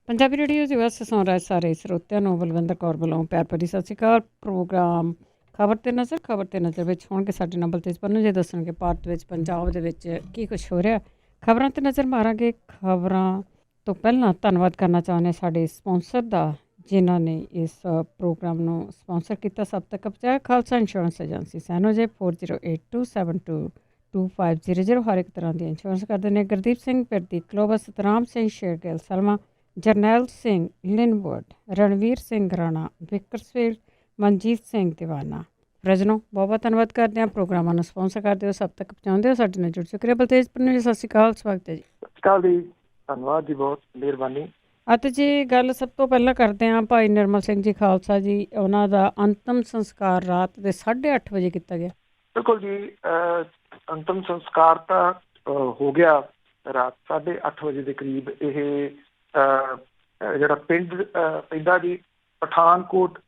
Punjabi radio ਦੀ ਵੈਸੇ ਸੁਣ ਰਹੇ ਸਾਰੇ ਸਰੋਤਿਆਂ ਨੂੰ ਬਲਵਿੰਦਰ ਕੌਰ ਵੱਲੋਂ ਪਿਆਰ ਭਰੀ ਸਤਿ ਸ਼੍ਰੀ ਅਕਾਲ। ਪ੍ਰੋਗਰਾਮ ਖਬਰ ਤੇ ਨਜ਼ਰ ਵਿੱਚ ਹੋਣਗੇ ਸਾਡੇ ਨਾਲ ਬਲਤੇਜ ਪੰਨੂ ਜੀ ਦੱਸਣਗੇ ਭਾਰਤ ਵਿੱਚ ਪੰਜਾਬ ਦੇ ਵਿੱਚ ਕੀ ਕੁਛ ਹੋ ਰਿਹਾ। ਖਬਰਾਂ ਤੇ ਨਜ਼ਰ ਮਾਰਾਂਗੇ। ਖਬਰਾਂ ਤੋਂ ਪਹਿਲਾਂ ਧੰਨਵਾਦ ਕਰਨਾ ਚਾਹੁੰਦੇ ਸਾਡੇ ਸਪਾਂਸਰ ਦਾ ਜਿਨ੍ਹਾਂ ਨੇ ਇਸ ਪ੍ਰੋਗਰਾਮ ਨੂੰ ਸਪਾਂਸਰ ਕੀਤਾ। ਸਭ ਤੱਕ ਪਹੁੰਚਾਇਆ ਖਾਲਸਾ ਇੰਸ਼ੋਰੈਂਸ ਏਜੰਸੀ ਸੈਨੋਜੇ 4082722500 ਹਰ ਇੱਕ ਤਰ੍ਹਾਂ ਦੀ ਇੰਸ਼ੋਰੈਂਸ ਕਰਦੇ ਨੇ। ਗੁਰਦੀਪ ਸਿੰਘ ਪਿਰਦੀ ਕਲੋਬਸ ਸਤਰਾਮ ਸਿੰਘ ਸ਼ੇਰਗਿੱਲ ਸਲਮਾ ਜਰਨੈਲ ਸਿੰਘ ਲਿਨਵੁੱਡ ਰਣਵੀਰ ਸਿੰਘ ਰਾਣਾ ਵਿਕਰਸਫੀਲਡ ਮਨਜੀਤ ਸਿੰਘ ਦੀਵਾਨਾ ਰਜਨੋ ਬਹੁਤ ਬਹੁਤ ਧੰਨਵਾਦ ਕਰਦੇ ਹਾਂ। ਪ੍ਰੋਗਰਾਮਾਂ ਨੂੰ ਸਪਾਂਸਰ ਕਰਦੇ ਹੋ, ਸਭ ਤੱਕ ਪਹੁੰਚਾਉਂਦੇ ਹੋ, ਸਾਡੇ ਨਾਲ ਜੁੜ ਚੁੱਕੇ। ਬਲਤੇਜ ਪੰਨੂ ਜੀ ਸਤਿ ਸ਼੍ਰੀ ਅਕਾਲ, ਸਵਾਗਤ ਹੈ ਜੀ। ਸਤਿ ਸ਼੍ਰੀ ਅਕਾਲ ਜੀ, ਧੰਨਵਾਦ ਜੀ, ਬਹੁਤ ਮਿਹਰਬਾਨੀ। ਅਤੇ ਜੀ ਗੱਲ ਸਭ ਤੋਂ ਪਹਿਲਾਂ ਕਰਦੇ ਹਾਂ ਭਾਈ ਨਿਰਮਲ ਸਿੰਘ ਜੀ ਖਾਲਸਾ ਜੀ, ਉਹਨਾਂ ਦਾ ਅੰਤਮ ਸੰਸਕਾਰ ਰਾਤ ਦੇ 8:30 ਵਜੇ ਕੀਤਾ ਗਿਆ। ਬਿਲਕੁਲ ਜੀ, ਅੰਤਮ ਸੰਸਕਾਰ ਤਾਂ ਹੋ ਗਿਆ ਰਾਤ 8:30 ਵਜੇ ਦੇ ਕਰੀਬ। ਇਹ ਜਿਹੜਾ ਪਿੰਡ ਪੈਂਦਾ ਜੀ ਪਠਾਨਕੋਟ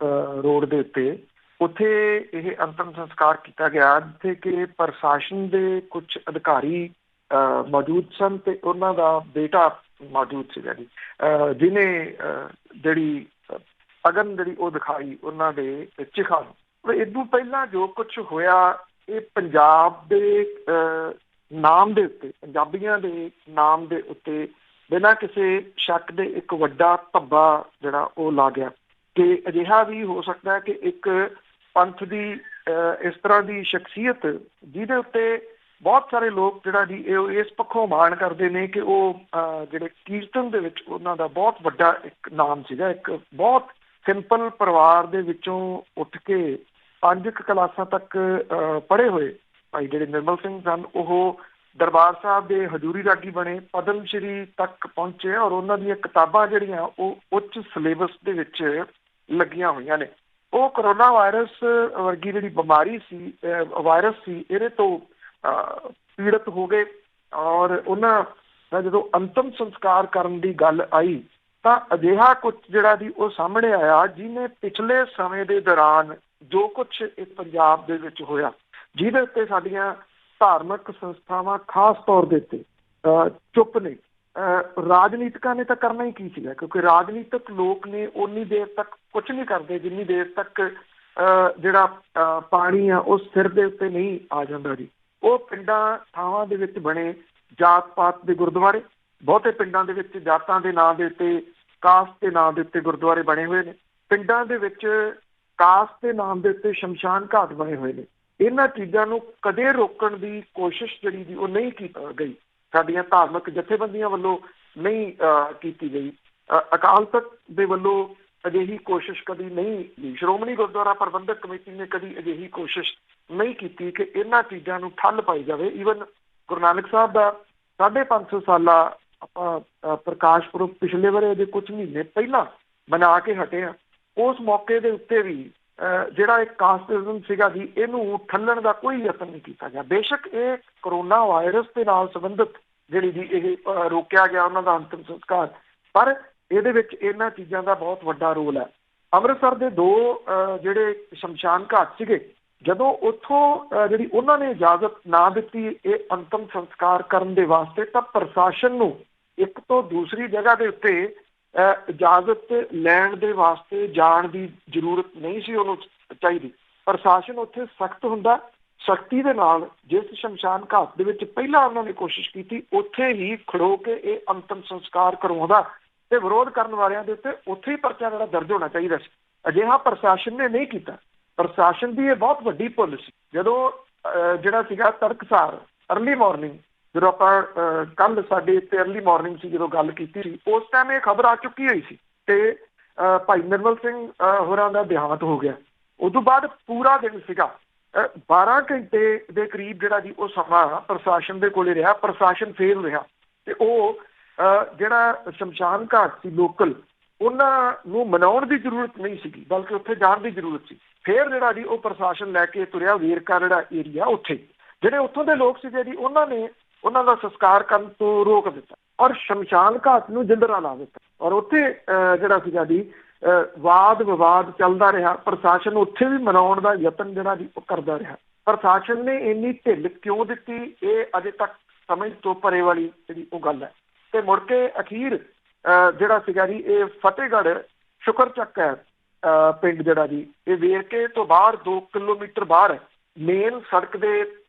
ਰੋਡ ਦੇ ਉੱਤੇ, ਉੱਥੇ ਇਹ ਅੰਤਮ ਸੰਸਕਾਰ ਕੀਤਾ ਗਿਆ, ਜਿੱਥੇ ਕਿ ਪ੍ਰਸ਼ਾਸਨ ਦੇ ਕੁਝ ਅਧਿਕਾਰੀ ਮੌਜੂਦ ਸਨ ਤੇ ਉਹਨਾਂ ਦਾ ਬੇਟਾ ਮੌਜੂਦ ਸੀਗਾ ਜੀ, ਜਿਹਨੇ ਜਿਹੜੀ ਅਗਨ ਜਿਹੜੀ ਉਹ ਦਿਖਾਈ ਉਹਨਾਂ ਦੇ ਚਿਖਾ ਨੂੰ। ਇਦੋਂ ਪਹਿਲਾਂ ਜੋ ਕੁਛ ਹੋਇਆ ਇਹ ਪੰਜਾਬ ਦੇ ਨਾਮ ਦੇ ਉੱਤੇ, ਪੰਜਾਬੀਆਂ ਦੇ ਨਾਮ ਦੇ ਉੱਤੇ ਬਿਨਾਂ ਕਿਸੇ ਸ਼ੱਕ ਦੇ ਇੱਕ ਵੱਡਾ ਧੱਬਾ ਜਿਹੜਾ ਉਹ ਲਾ ਗਿਆ ਕਿ ਅਜਿਹਾ ਵੀ ਹੋ ਸਕਦਾ ਕਿ ਇੱਕ ਪੰਥ ਦੀ ਇਸ ਤਰ੍ਹਾਂ ਦੀ ਸ਼ਖਸੀਅਤ ਜਿਹਦੇ ਉੱਤੇ ਬਹੁਤ ਸਾਰੇ ਲੋਕ ਜਿਹੜਾ ਜੀ ਇਸ ਪੱਖੋਂ ਮਾਣ ਕਰਦੇ ਨੇ ਕਿ ਉਹ ਜਿਹੜੇ ਕੀਰਤਨ ਦੇ ਵਿੱਚ ਉਹਨਾਂ ਦਾ ਬਹੁਤ ਵੱਡਾ ਇੱਕ ਨਾਮ ਸੀਗਾ। ਇੱਕ ਬਹੁਤ ਸਿੰਪਲ ਪਰਿਵਾਰ ਦੇ ਵਿੱਚੋਂ ਉੱਠ ਕੇ 5 ਕਲਾਸਾਂ ਤੱਕ ਪੜ੍ਹੇ ਹੋਏ ਭਾਈ ਜਿਹੜੇ ਨਿਰਮਲ ਸਿੰਘ ਸਨ, ਉਹ ਦਰਬਾਰ ਸਾਹਿਬ ਦੇ ਹਜ਼ੂਰੀ ਰਾਗੀ ਬਣੇ, ਪਦਮ ਸ਼੍ਰੀ ਤੱਕ ਪਹੁੰਚੇ ਔਰ ਉਹਨਾਂ ਦੀਆਂ ਕਿਤਾਬਾਂ ਜਿਹੜੀਆਂ ਉਹ ਉੱਚ ਸਿਲੇਬਸ ਦੇ ਵਿੱਚ ਲੱਗੀਆਂ ਹੋਈਆਂ ਨੇ। ਉਹ ਕਰੋਨਾ ਵਾਇਰਸ ਵਰਗੀ ਜਿਹੜੀ ਬਿਮਾਰੀ ਸੀ, ਵਾਇਰਸ ਸੀ, ਇਹਦੇ ਤੋਂ ਪੀੜਤ ਹੋ ਗਏ ਔਰ ਉਹਨਾਂ ਦਾ ਜਦੋਂ ਅੰਤਮ ਸੰਸਕਾਰ ਕਰਨ ਦੀ ਗੱਲ ਆਈ ਤਾਂ ਅਜਿਹਾ ਕੁਝ ਜਿਹੜਾ ਜੀ ਉਹ ਸਾਹਮਣੇ ਆਇਆ ਜਿਹਨੇ ਪਿਛਲੇ ਸਮੇਂ ਦੇ ਦੌਰਾਨ ਜੋ ਕੁਛ ਇਸ ਪੰਜਾਬ ਦੇ ਵਿੱਚ ਹੋਇਆ, ਜਿਹਦੇ ਉੱਤੇ ਸਾਡੀਆਂ ਧਾਰਮਿਕ ਸੰਸਥਾਵਾਂ ਖਾਸ ਤੌਰ ਦੇ ਉੱਤੇ ਚੁੱਪ ਨੇ। ਰਾਜਨੀਤਿਕਾਂ ਨੇ ਤਾਂ ਕਰਨਾ ਹੀ ਕੀ ਸੀਗਾ, ਕਿਉਂਕਿ ਰਾਜਨੀਤਿਕ ਲੋਕ ਨੇ ਓਨੀ ਦੇਰ ਤੱਕ ਕੁਛ ਨਹੀਂ ਕਰਦੇ ਜਿੰਨੀ ਦੇਰ ਤੱਕ ਜਿਹੜਾ ਪਾਣੀ ਆ ਉਹ ਸਿਰ ਦੇ ਉੱਤੇ ਨਹੀਂ ਆ ਜਾਂਦਾ ਜੀ। ਉਹ ਪਿੰਡਾਂ ਥਾਵਾਂ ਦੇ ਵਿੱਚ ਬਣੇ ਜਾਤ ਪਾਤ ਦੇ ਗੁਰਦੁਆਰੇ, ਬਹੁਤੇ ਪਿੰਡਾਂ ਦੇ ਵਿੱਚ ਜਾਤਾਂ ਦੇ ਨਾਂ ਦੇ ਉੱਤੇ, ਕਾਸਟ ਦੇ ਨਾਂ ਦੇ ਉੱਤੇ ਗੁਰਦੁਆਰੇ ਬਣੇ ਹੋਏ ਨੇ। ਪਿੰਡਾਂ ਦੇ ਵਿੱਚ ਕਾਸਟ ਦੇ ਨਾਮ ਦੇ ਉੱਤੇ ਸ਼ਮਸ਼ਾਨ ਘਾਟ ਬਣੇ ਹੋਏ ਨੇ। ਇਹਨਾਂ ਚੀਜ਼ਾਂ ਨੂੰ ਕਦੇ ਰੋਕਣ ਦੀ ਕੋਸ਼ਿਸ਼ ਜਿਹੜੀ ਦੀ ਉਹ ਨਹੀਂ ਕੀਤੀ ਗਈ, ਸਾਡੀਆਂ ਧਾਰਮਿਕ ਜਥੇਬੰਦੀਆਂ ਵੱਲੋਂ ਨਹੀਂ ਕੀਤੀ ਗਈ। ਅਕਾਲ ਤਖਤ ਦੇ ਵੱਲੋਂ ਅਜਿਹੀ ਕੋਸ਼ਿਸ਼ ਕਦੀ ਨਹੀਂ ਕੀਤੀ। ਸ਼੍ਰੋਮਣੀ ਗੁਰਦੁਆਰਾ ਪ੍ਰਬੰਧਕ ਕਮੇਟੀ ਨੇ ਕਦੀ ਅਜਿਹੀ ਕੋਸ਼ਿਸ਼ ਨਹੀਂ ਕੀਤੀ ਕਿ ਇਹਨਾਂ ਚੀਜ਼ਾਂ ਨੂੰ ਠੱਲ ਪਾਈ ਜਾਵੇ। ਈਵਨ ਗੁਰੂ ਨਾਨਕ ਸਾਹਿਬ ਦਾ 550 ਸਾਲਾ ਆਪਾਂ ਪ੍ਰਕਾਸ਼ ਪੁਰਬ ਪਿਛਲੇ ਵਰੇ ਦੇ ਕੁਝ ਮਹੀਨੇ ਪਹਿਲਾਂ ਬਣਾ ਕੇ ਹਟੇ ਆ। ਉਸ ਮੌਕੇ ਦੇ ਉੱਤੇ ਵੀ ਜਿਹੜਾ ਇੱਕ ਕਾਸਟਿਜ਼ਮ ਸੀਗਾ ਜੀ, ਇਹਨੂੰ ਠੱਲਣ ਦਾ ਕੋਈ ਯਤਨ ਨਹੀਂ ਕੀਤਾ ਗਿਆ। ਬੇਸ਼ੱਕ ਇਹ ਕਰੋਨਾ ਵਾਇਰਸ ਦੇ ਨਾਲ ਸੰਬੰਧਿਤ ਜਿਹੜੀ ਜੀ ਇਹ ਰੋਕਿਆ ਗਿਆ ਉਹਨਾਂ ਦਾ ਅੰਤਿਮ ਸੰਸਕਾਰ, ਪਰ ਇਹਦੇ ਵਿੱਚ ਇਹਨਾਂ ਚੀਜ਼ਾਂ ਦਾ ਬਹੁਤ ਵੱਡਾ ਰੋਲ ਹੈ। ਅੰਮ੍ਰਿਤਸਰ ਦੇ 2 ਜਿਹੜੇ ਸ਼ਮਸ਼ਾਨ ਘਾਟ ਸੀਗੇ, ਜਦੋਂ ਉੱਥੋਂ ਜਿਹੜੀ ਉਹਨਾਂ ਨੇ ਇਜਾਜ਼ਤ ਨਾ ਦਿੱਤੀ ਇਹ ਅੰਤਮ ਸੰਸਕਾਰ ਕਰਨ ਦੇ ਵਾਸਤੇ, ਤਾਂ ਪ੍ਰਸ਼ਾਸਨ ਨੂੰ ਇੱਕ ਤੋਂ ਦੂਸਰੀ ਜਗ੍ਹਾ ਦੇ ਉੱਤੇ ਇਜਾਜ਼ਤ ਲੈਣ ਦੇ ਵਾਸਤੇ ਜਾਣ ਦੀ ਜ਼ਰੂਰਤ ਨਹੀਂ ਸੀ ਉਹਨੂੰ ਚਾਹੀਦੀ। ਪ੍ਰਸ਼ਾਸਨ ਉੱਥੇ ਸਖਤ ਹੁੰਦਾ, ਸਖਤੀ ਦੇ ਨਾਲ ਜਿਸ ਸ਼ਮਸ਼ਾਨ ਘਾਟ ਦੇ ਵਿੱਚ ਪਹਿਲਾਂ ਉਹਨਾਂ ਨੇ ਕੋਸ਼ਿਸ਼ ਕੀਤੀ ਉੱਥੇ ਹੀ ਖੜੋ ਕੇ ਇਹ ਅੰਤਮ ਸੰਸਕਾਰ ਕਰਵਾਉਂਦਾ ਤੇ ਵਿਰੋਧ ਕਰਨ ਵਾਲਿਆਂ ਦੇ ਉੱਤੇ ਉੱਥੇ ਹੀ ਪਰਚਾ ਜਿਹੜਾ ਦਰਜ ਹੋਣਾ ਚਾਹੀਦਾ ਸੀ। ਅਜਿਹਾ ਪ੍ਰਸ਼ਾਸਨ ਨੇ ਨਹੀਂ ਕੀਤਾ। ਪ੍ਰਸ਼ਾਸਨ ਦੀ ਇਹ ਬਹੁਤ ਵੱਡੀ ਭੁੱਲ ਸੀ। ਜਦੋਂ ਜਿਹੜਾ ਸੀਗਾ ਤੜਕਸਾਰ ਅਰਲੀ ਮਾਰਨਿੰਗ, ਜਦੋਂ ਆਪਾਂ ਕੱਲ ਸਾਡੇ ਇੱਥੇ ਅਰਲੀ ਮਾਰਨਿੰਗ ਸੀ ਜਦੋਂ ਗੱਲ ਕੀਤੀ ਸੀ, ਉਸ ਟਾਈਮ ਇਹ ਖਬਰ ਆ ਚੁੱਕੀ ਹੋਈ ਸੀ ਤੇ ਭਾਈ ਨਿਰਮਲ ਸਿੰਘ ਹੋਰਾਂ ਦਾ ਦੇਹਾਂਤ ਹੋ ਗਿਆ। ਉਦੋਂ ਬਾਅਦ ਪੂਰਾ ਦਿਨ ਸੀਗਾ 12 ਘੰਟੇ ਦੇ ਕਰੀਬ ਜਿਹੜਾ ਜੀ ਉਹ ਸਮਾਂ ਪ੍ਰਸ਼ਾਸਨ ਦੇ ਕੋਲੇ ਰਿਹਾ। ਪ੍ਰਸ਼ਾਸਨ ਫੇਲ ਰਿਹਾ ਤੇ ਉਹ ਜਿਹੜਾ ਸ਼ਮਸ਼ਾਨ ਘਾਟ ਸੀ ਲੋਕਲ, ਉਹਨਾਂ ਨੂੰ ਮਨਾਉਣ ਦੀ ਜ਼ਰੂਰਤ ਨਹੀਂ ਸੀਗੀ, ਬਲਕਿ ਉੱਥੇ ਜਾਣ ਦੀ ਜ਼ਰੂਰਤ ਸੀ। ਫਿਰ ਜਿਹੜਾ ਜੀ ਉਹ ਪ੍ਰਸ਼ਾਸਨ ਲੈ ਕੇ ਤੁਰਿਆ ਵੇਰਕਾ ਜਿਹੜਾ ਏਰੀਆ, ਉੱਥੇ ਜਿਹੜੇ ਉੱਥੋਂ ਦੇ ਲੋਕ ਸੀਗੇ ਜੀ ਉਹਨਾਂ ਨੇ ਉਹਨਾਂ ਦਾ ਸੰਸਕਾਰ ਕਰਨ ਤੋਂ ਰੋਕ ਦਿੱਤਾ ਔਰ ਸ਼ਮਸ਼ਾਨ ਘਾਟ ਨੂੰ ਜਿੰਦਰਾ ਲਾ ਦਿੱਤਾ ਔਰ ਉੱਥੇ ਜਿਹੜਾ ਸੀਗਾ ਜੀ ਵਾਦ ਵਿਵਾਦ ਚੱਲਦਾ ਰਿਹਾ। ਪ੍ਰਸ਼ਾਸਨ ਉੱਥੇ ਵੀ ਮਨਾਉਣ ਦਾ ਯਤਨ ਜਿਹੜਾ ਜੀ ਉਹ ਕਰਦਾ ਰਿਹਾ। ਪ੍ਰਸ਼ਾਸਨ ਨੇ ਇੰਨੀ ਢਿੱਲ ਕਿਉਂ ਦਿੱਤੀ, ਇਹ ਅਜੇ ਤੱਕ ਸਮਝ ਤੋਂ ਪਰੇ ਵਾਲੀ ਜਿਹੜੀ ਉਹ ਗੱਲ ਹੈ। ਤੇ ਮੁੜ ਕੇ ਅਖੀਰ ਜਿਹੜਾ ਸੀਗਾ ਜੀ ਇਹ ਫਤਿਹਗੜ੍ਹ ਸ਼ੁਕਰ ਚੱਕ ਹੈ ਪਿੰਡ ਜਿਹੜਾ ਜੀ, ਇਹ ਵੇਰਕੇ ਤੋਂ ਬਾਹਰ 2 ਕਿਲੋਮੀਟਰ ਬਾਹਰ ਮੇਨ ਸੜਕ ਦੇ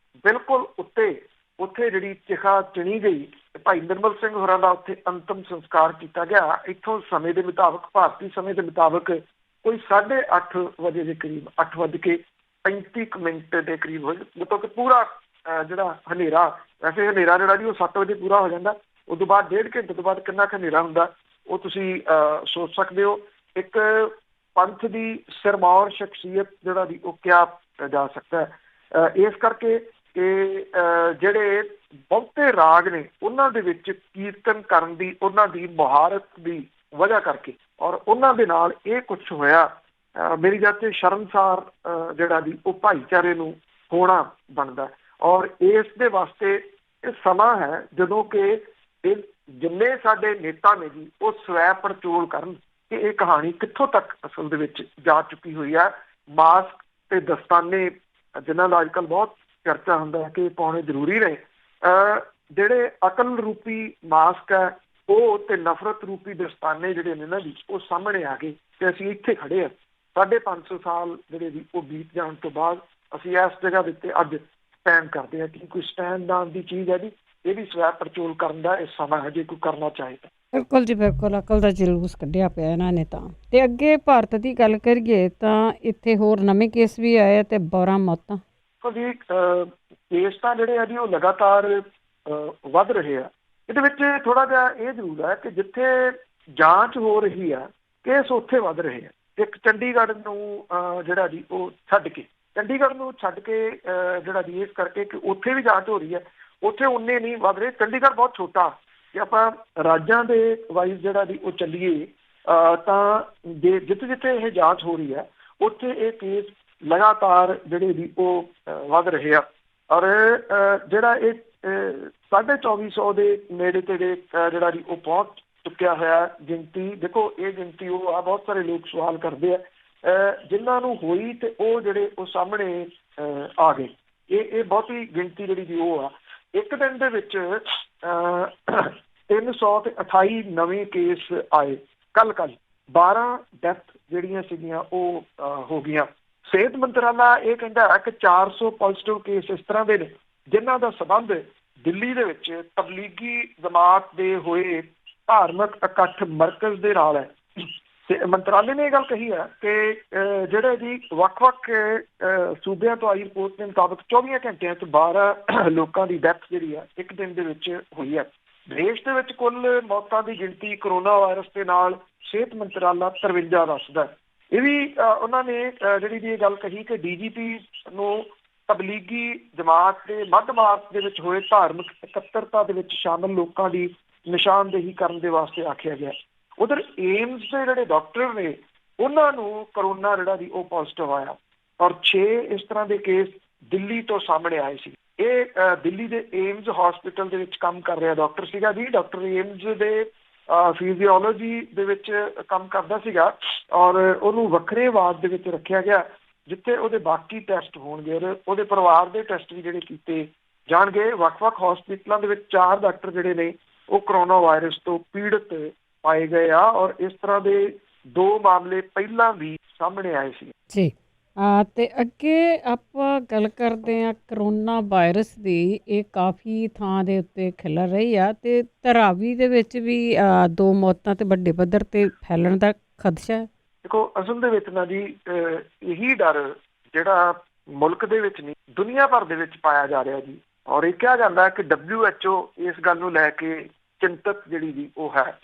ਬਿਲਕੁਲ ਉੱਥੇ ਜਿਹੜੀ ਚਿਖਾ ਚਿਣੀ ਗਈ। ਭਾਈ ਨਿਰਮਲ ਸਿੰਘ ਹੋਰਾਂ ਦਾ ਉੱਥੇ ਅੰਤਮ ਸੰਸਕਾਰ ਕੀਤਾ ਗਿਆ। ਇੱਥੋਂ ਸਮੇਂ ਦੇ ਮੁਤਾਬਕ, ਭਾਰਤੀ ਸਮੇਂ ਦੇ ਮੁਤਾਬਕ ਕੋਈ 8:30 ਵਜੇ ਦੇ ਕਰੀਬ, 8:35 ਦੇ ਕਰੀਬ ਹੋਏ, ਮਤਲਬ ਕਿ ਪੂਰਾ ਜਿਹੜਾ ਹਨੇਰਾ, ਵੈਸੇ ਹਨੇਰਾ ਜਿਹੜਾ ਜੀ ਉਹ 7 ਵਜੇ ਪੂਰਾ ਹੋ ਜਾਂਦਾ, ਉਸ ਤੋਂ ਬਾਅਦ 1.5 ਘੰਟੇ ਤੋਂ ਬਾਅਦ ਕਿੰਨਾ ਕੁ ਹਨੇਰਾ ਹੁੰਦਾ ਉਹ ਤੁਸੀਂ ਸੋਚ ਸਕਦੇ ਹੋ। ਇੱਕ ਪੰਥ ਦੀ ਸਿਰਮੌਰ ਸ਼ਖਸੀਅਤ ਜਿਹੜਾ ਜੀ ਉਹ ਕਿਹਾ ਜਾ ਸਕਦਾ ਹੈ। ਇਸ ਕਰਕੇ ਕਿ ਜਿਹੜੇ ਬਹੁਤੇ ਰਾਗ ਨੇ ਉਹਨਾਂ ਦੇ ਵਿੱਚ ਕੀਰਤਨ ਕਰਨ ਦੀ ਉਹਨਾਂ ਦੀ ਮੁਹਾਰਤ ਦੀ ਵਜ੍ਹਾ ਕਰਕੇ ਔਰ ਉਹਨਾਂ ਦੇ ਨਾਲ ਇਹ ਕੁਛ ਹੋਇਆ, ਮੇਰੀ ਗੱਲ ਤੇ ਸ਼ਰਮਸਾਰ ਜਿਹੜਾ ਜੀ ਉਹ ਭਾਈਚਾਰੇ ਨੂੰ ਹੋਣਾ ਬਣਦਾ। ਔਰ ਇਸ ਦੇ ਵਾਸਤੇ ਇਹ ਸਮਾਂ ਹੈ ਜਦੋਂ ਕਿ ਇਹ ਜਿੰਨੇ ਸਾਡੇ ਨੇਤਾ ਨੇ ਜੀ ਉਹ ਸਵੈ ਪੜਚੋਲ ਕਰਨ ਕਿ ਇਹ ਕਹਾਣੀ ਕਿੱਥੋਂ ਤੱਕ ਅਸਲ ਦੇ ਵਿੱਚ ਜਾ ਚੁੱਕੀ ਹੋਈ ਹੈ। ਮਾਸਕ ਤੇ ਦਸਤਾਨੇ ਜਿਨ੍ਹਾਂ ਦਾ ਅੱਜ ਕੱਲ੍ਹ ਬਹੁਤ ਚਰਚਾ ਹੁੰਦਾ ਹੈ ਕਿ ਪਾਉਣੇ ਜ਼ਰੂਰੀ ਨੇ, ਜਿਹੜੇ ਅਕਲ ਰੂਪੀ ਮਾਸਕ ਹੈ ਉਹ ਤੇ ਨਫ਼ਰਤ ਰੂਪੀ ਦਸਤਾਨੇ ਜਿਹੜੇ ਨੇ ਨਾ ਜੀ ਉਹ ਸਾਹਮਣੇ ਆ ਗਏ ਤੇ ਅਸੀਂ ਇੱਥੇ ਖੜੇ ਹਾਂ। 550 ਸਾਲ ਜਿਹੜੇ ਜੀ ਉਹ ਬੀਤ ਜਾਣ ਤੋਂ ਬਾਅਦ ਅਸੀਂ ਇਸ ਜਗ੍ਹਾ ਦੇ ਉੱਤੇ ਅੱਜ ਸਟੈਂਡ ਕਰਦੇ ਹਾਂ ਕਿ ਕੋਈ ਸਟੈਂਡ ਦਾਨ ਦੀ ਚੀਜ਼ ਹੈ ਜੀ, ਇਹ ਵੀ ਸਵੈ ਪੜਚੋਲ ਕਰਨ ਦਾ ਇਹ ਸਮਾਂ ਹੈ ਜੇ ਕੋਈ ਕਰਨਾ ਚਾਹੇ ਤਾਂ। ਬਿਲਕੁਲ ਜੀ ਬਿਲਕੁਲ, ਅਕਲ ਦਾ ਜਲੂਸ ਕੱਢਿਆ ਪਿਆ ਇਹਨਾਂ ਨੇ ਤਾਂ। ਤੇ ਅੱਗੇ ਭਾਰਤ ਦੀ ਗੱਲ ਕਰੀਏ ਤਾਂ ਇੱਥੇ ਹੋਰ ਨਵੇਂ ਕੇਸ ਵੀ ਆਏ ਤੇ 12 ਮੌਤਾਂ। ਜੀ ਕੇਸ ਤਾਂ ਜਿਹੜੇ ਆ ਜੀ ਉਹ ਲਗਾਤਾਰ ਵੱਧ ਰਹੇ ਆ। ਇਹਦੇ ਵਿੱਚ ਥੋੜਾ ਜਿਹਾ ਇਹ ਜ਼ਰੂਰ ਹੈ ਕਿ ਜਿੱਥੇ ਜਾਂਚ ਹੋ ਰਹੀ ਆ ਕੇਸ ਉੱਥੇ ਵੱਧ ਰਹੇ ਆ। ਇੱਕ ਚੰਡੀਗੜ੍ਹ ਨੂੰ ਜਿਹੜਾ ਜੀ ਉਹ ਛੱਡ ਕੇ ਜਿਹੜਾ ਜੀ ਇਸ ਕਰਕੇ ਕਿ ਉੱਥੇ ਵੀ ਜਾਂਚ ਹੋ ਰਹੀ ਹੈ, ਉੱਥੇ ਉਨੇ ਨਹੀਂ ਵੱਧ ਰਹੇ। ਚੰਡੀਗੜ੍ਹ ਬਹੁਤ ਛੋਟਾ, ਜੇ ਆਪਾਂ ਰਾਜਾਂ ਦੇ ਵਾਈਜ਼ ਜਿਹੜਾ ਜੀ ਉਹ ਚੱਲੀਏ ਤਾਂ ਜਿੱਥੇ ਜਿੱਥੇ ਇਹ ਜਾਂਚ ਹੋ ਰਹੀ ਹੈ ਉੱਥੇ ਇਹ ਕੇਸ ਲਗਾਤਾਰ ਜਿਹੜੇ ਜੀ ਉਹ ਵੱਧ ਰਹੇ ਆ। ਔਰ ਜਿਹੜਾ ਇਹ 2450 ਦੇ ਨੇੜੇ ਤੇੜੇ ਜਿਹੜਾ ਜੀ ਉਹ ਪਹੁੰਚ ਚੁੱਕਿਆ ਹੋਇਆ ਗਿਣਤੀ। ਦੇਖੋ ਇਹ ਗਿਣਤੀ ਉਹ ਆ, ਬਹੁਤ ਸਾਰੇ ਲੋਕ ਸਵਾਲ ਕਰਦੇ ਆ ਜਿਨ੍ਹਾਂ ਨੂੰ ਹੋਈ ਤੇ ਉਹ ਜਿਹੜੇ ਉਹ ਸਾਹਮਣੇ ਆ ਗਏ। ਇਹ ਬਹੁਤੀ ਗਿਣਤੀ ਜਿਹੜੀ ਜੀ ਉਹ ਆ। ਇੱਕ ਦਿਨ ਦੇ ਵਿੱਚ 328 ਨਵੇਂ ਕੇਸ ਆਏ। ਕੱਲ 12 ਡੈਥ ਜਿਹੜੀਆਂ ਸੀਗੀਆਂ ਉਹ ਹੋ ਗਈਆਂ। ਸਿਹਤ ਮੰਤਰਾਲਾ ਇਹ ਕਹਿੰਦਾ ਹੈ ਕਿ 400 ਪੋਜ਼ੀਟਿਵ ਕੇਸ ਇਸ ਤਰ੍ਹਾਂ ਦੇ ਨੇ ਜਿਨ੍ਹਾਂ ਦਾ ਸੰਬੰਧ ਦਿੱਲੀ ਦੇ ਵਿੱਚ ਤਬਲੀਗੀ ਜਮਾਤ ਦੇ ਹੋਏ ਧਾਰਮਿਕ ਇਕੱਠ ਮਰਕਜ਼ ਦੇ ਨਾਲ ਹੈ। ਤੇ ਮੰਤਰਾਲੇ ਨੇ ਇਹ ਗੱਲ ਕਹੀ ਹੈ ਕਿ ਜਿਹੜੇ ਜੀ ਵੱਖ-ਵੱਖ ਸੂਬਿਆਂ ਤੋਂ ਆਈ ਰਿਪੋਰਟ ਦੇ ਮੁਤਾਬਕ 24 ਘੰਟਿਆਂ 'ਚ 12 ਲੋਕਾਂ ਦੀ ਡੈਥ ਜਿਹੜੀ ਹੈ ਇੱਕ ਦਿਨ ਦੇ ਵਿੱਚ ਹੋਈ ਹੈ। ਦੇਸ਼ ਦੇ ਵਿੱਚ ਕੁੱਲ ਮੌਤਾਂ ਦੀ ਗਿਣਤੀ ਕਰੋਨਾ ਵਾਇਰਸ ਦੇ ਨਾਲ ਸਿਹਤ ਮੰਤਰਾਲਾ 53 ਦੱਸਦਾ। ਇਹ ਵੀ ਉਹਨਾਂ ਨੇ ਜਿਹੜੀ ਜੀ ਇਹ ਗੱਲ ਕਹੀ ਕਿ DGP ਨੂੰ ਤਬਲੀਗੀ ਜਮਾਤ ਦੇ ਮੱਧ ਮਾਰਚ ਦੇ ਵਿੱਚ ਹੋਏ ਧਾਰਮਿਕ ਇਕੱਤਰਤਾ ਦੇ ਵਿੱਚ ਸ਼ਾਮਲ ਲੋਕਾਂ ਦੀ ਨਿਸ਼ਾਨਦੇਹੀ ਕਰਨ ਦੇ ਵਾਸਤੇ ਆਖਿਆ ਗਿਆ। ਉਧਰ ਏਮਸ ਦੇ ਜਿਹੜੇ ਡਾਕਟਰ ਨੇ ਉਹਨਾਂ ਨੂੰ ਕਰੋਨਾ ਜਿਹੜਾ ਦੀ ਉਹ ਪੋਜ਼ਿਟਿਵ ਆਇਆ ਔਰ 6 ਇਸ ਤਰ੍ਹਾਂ ਦੇ ਕੇਸ ਦਿੱਲੀ ਤੋਂ ਸਾਹਮਣੇ ਆਏ ਸੀ। ਇਹ ਦਿੱਲੀ ਦੇ ਏਮਸ ਹਸਪੀਟਲ ਦੇ ਵਿੱਚ ਕੰਮ ਕਰ ਰਿਹਾ ਡਾਕਟਰ ਸੀਗਾ ਜੀ। ਡਾਕਟਰ ਏਮਸ ਦੇ ਫਿਜ਼ੀਓਲੋਜੀ ਦੇ ਵਿੱਚ ਕੰਮ ਕਰਦਾ ਸੀਗਾ ਔਰ ਉਹਨੂੰ ਵੱਖਰੇ ਵਾਰਡ ਦੇ ਵਿੱਚ ਰੱਖਿਆ ਗਿਆ ਜਿੱਥੇ ਉਹਦੇ ਬਾਕੀ ਟੈਸਟ ਹੋਣਗੇ ਔਰ ਉਹਦੇ ਪਰਿਵਾਰ ਦੇ ਟੈਸਟ ਵੀ ਜਿਹੜੇ ਕੀਤੇ ਜਾਣਗੇ। ਵੱਖ-ਵੱਖ ਹਸਪੀਟਲਾਂ ਦੇ ਵਿੱਚ 4 ਡਾਕਟਰ ਜਿਹੜੇ ਨੇ ਉਹ ਕਰੋਨਾ ਵਾਇਰਸ ਤੋਂ ਪੀੜਤ ਪਾਏ ਗਏ ਆ ਔਰ ਇਸ ਤਰ੍ਹਾਂ ਦੇ 2 ਮਾਮਲੇ ਪਹਿਲਾਂ ਵੀ ਸਾਹਮਣੇ ਆਏ ਸੀ ਜੀ। ਤੇ ਅੱਗੇ ਆਪਾਂ ਗੱਲ ਕਰਦੇ ਹਾਂ ਕਰੋਨਾ ਵਾਇਰਸ ਦੀ। ਇਹ ਕਾਫੀ ਥਾਂ ਦੇ ਉੱਤੇ ਖਿਲਰ ਰਹੀ ਆ ਤੇ ਧਾਰਾਵੀ ਦੇ ਵਿੱਚ ਵੀ 2 ਮੌਤਾਂ ਤੇ ਵੱਡੇ ਪੱਧਰ ਤੇ ਫੈਲਣ ਦਾ ਖਦਸ਼ਾ ਹੈ। ਦੇਖੋ ਅਸਲ ਦੇ ਵਿੱਚ ਨਾ ਜੀ ਇਹੀ ਡਰ ਜਿਹੜਾ ਮੁਲਕ ਦੇ ਵਿੱਚ ਨਹੀਂ ਦੁਨੀਆ ਭਰ ਦੇ ਵਿੱਚ ਪਾਇਆ ਜਾ ਰਿਹਾ ਜੀ। ਔਰ ਇਹ ਕਿਹਾ ਜਾਂਦਾ ਕਿ WHO ਇਸ ਗੱਲ ਨੂੰ ਲੈ ਕੇ ਚਿੰਤਤ ਜਿਹੜੀ ਜੀ ਉਹ ਹੈ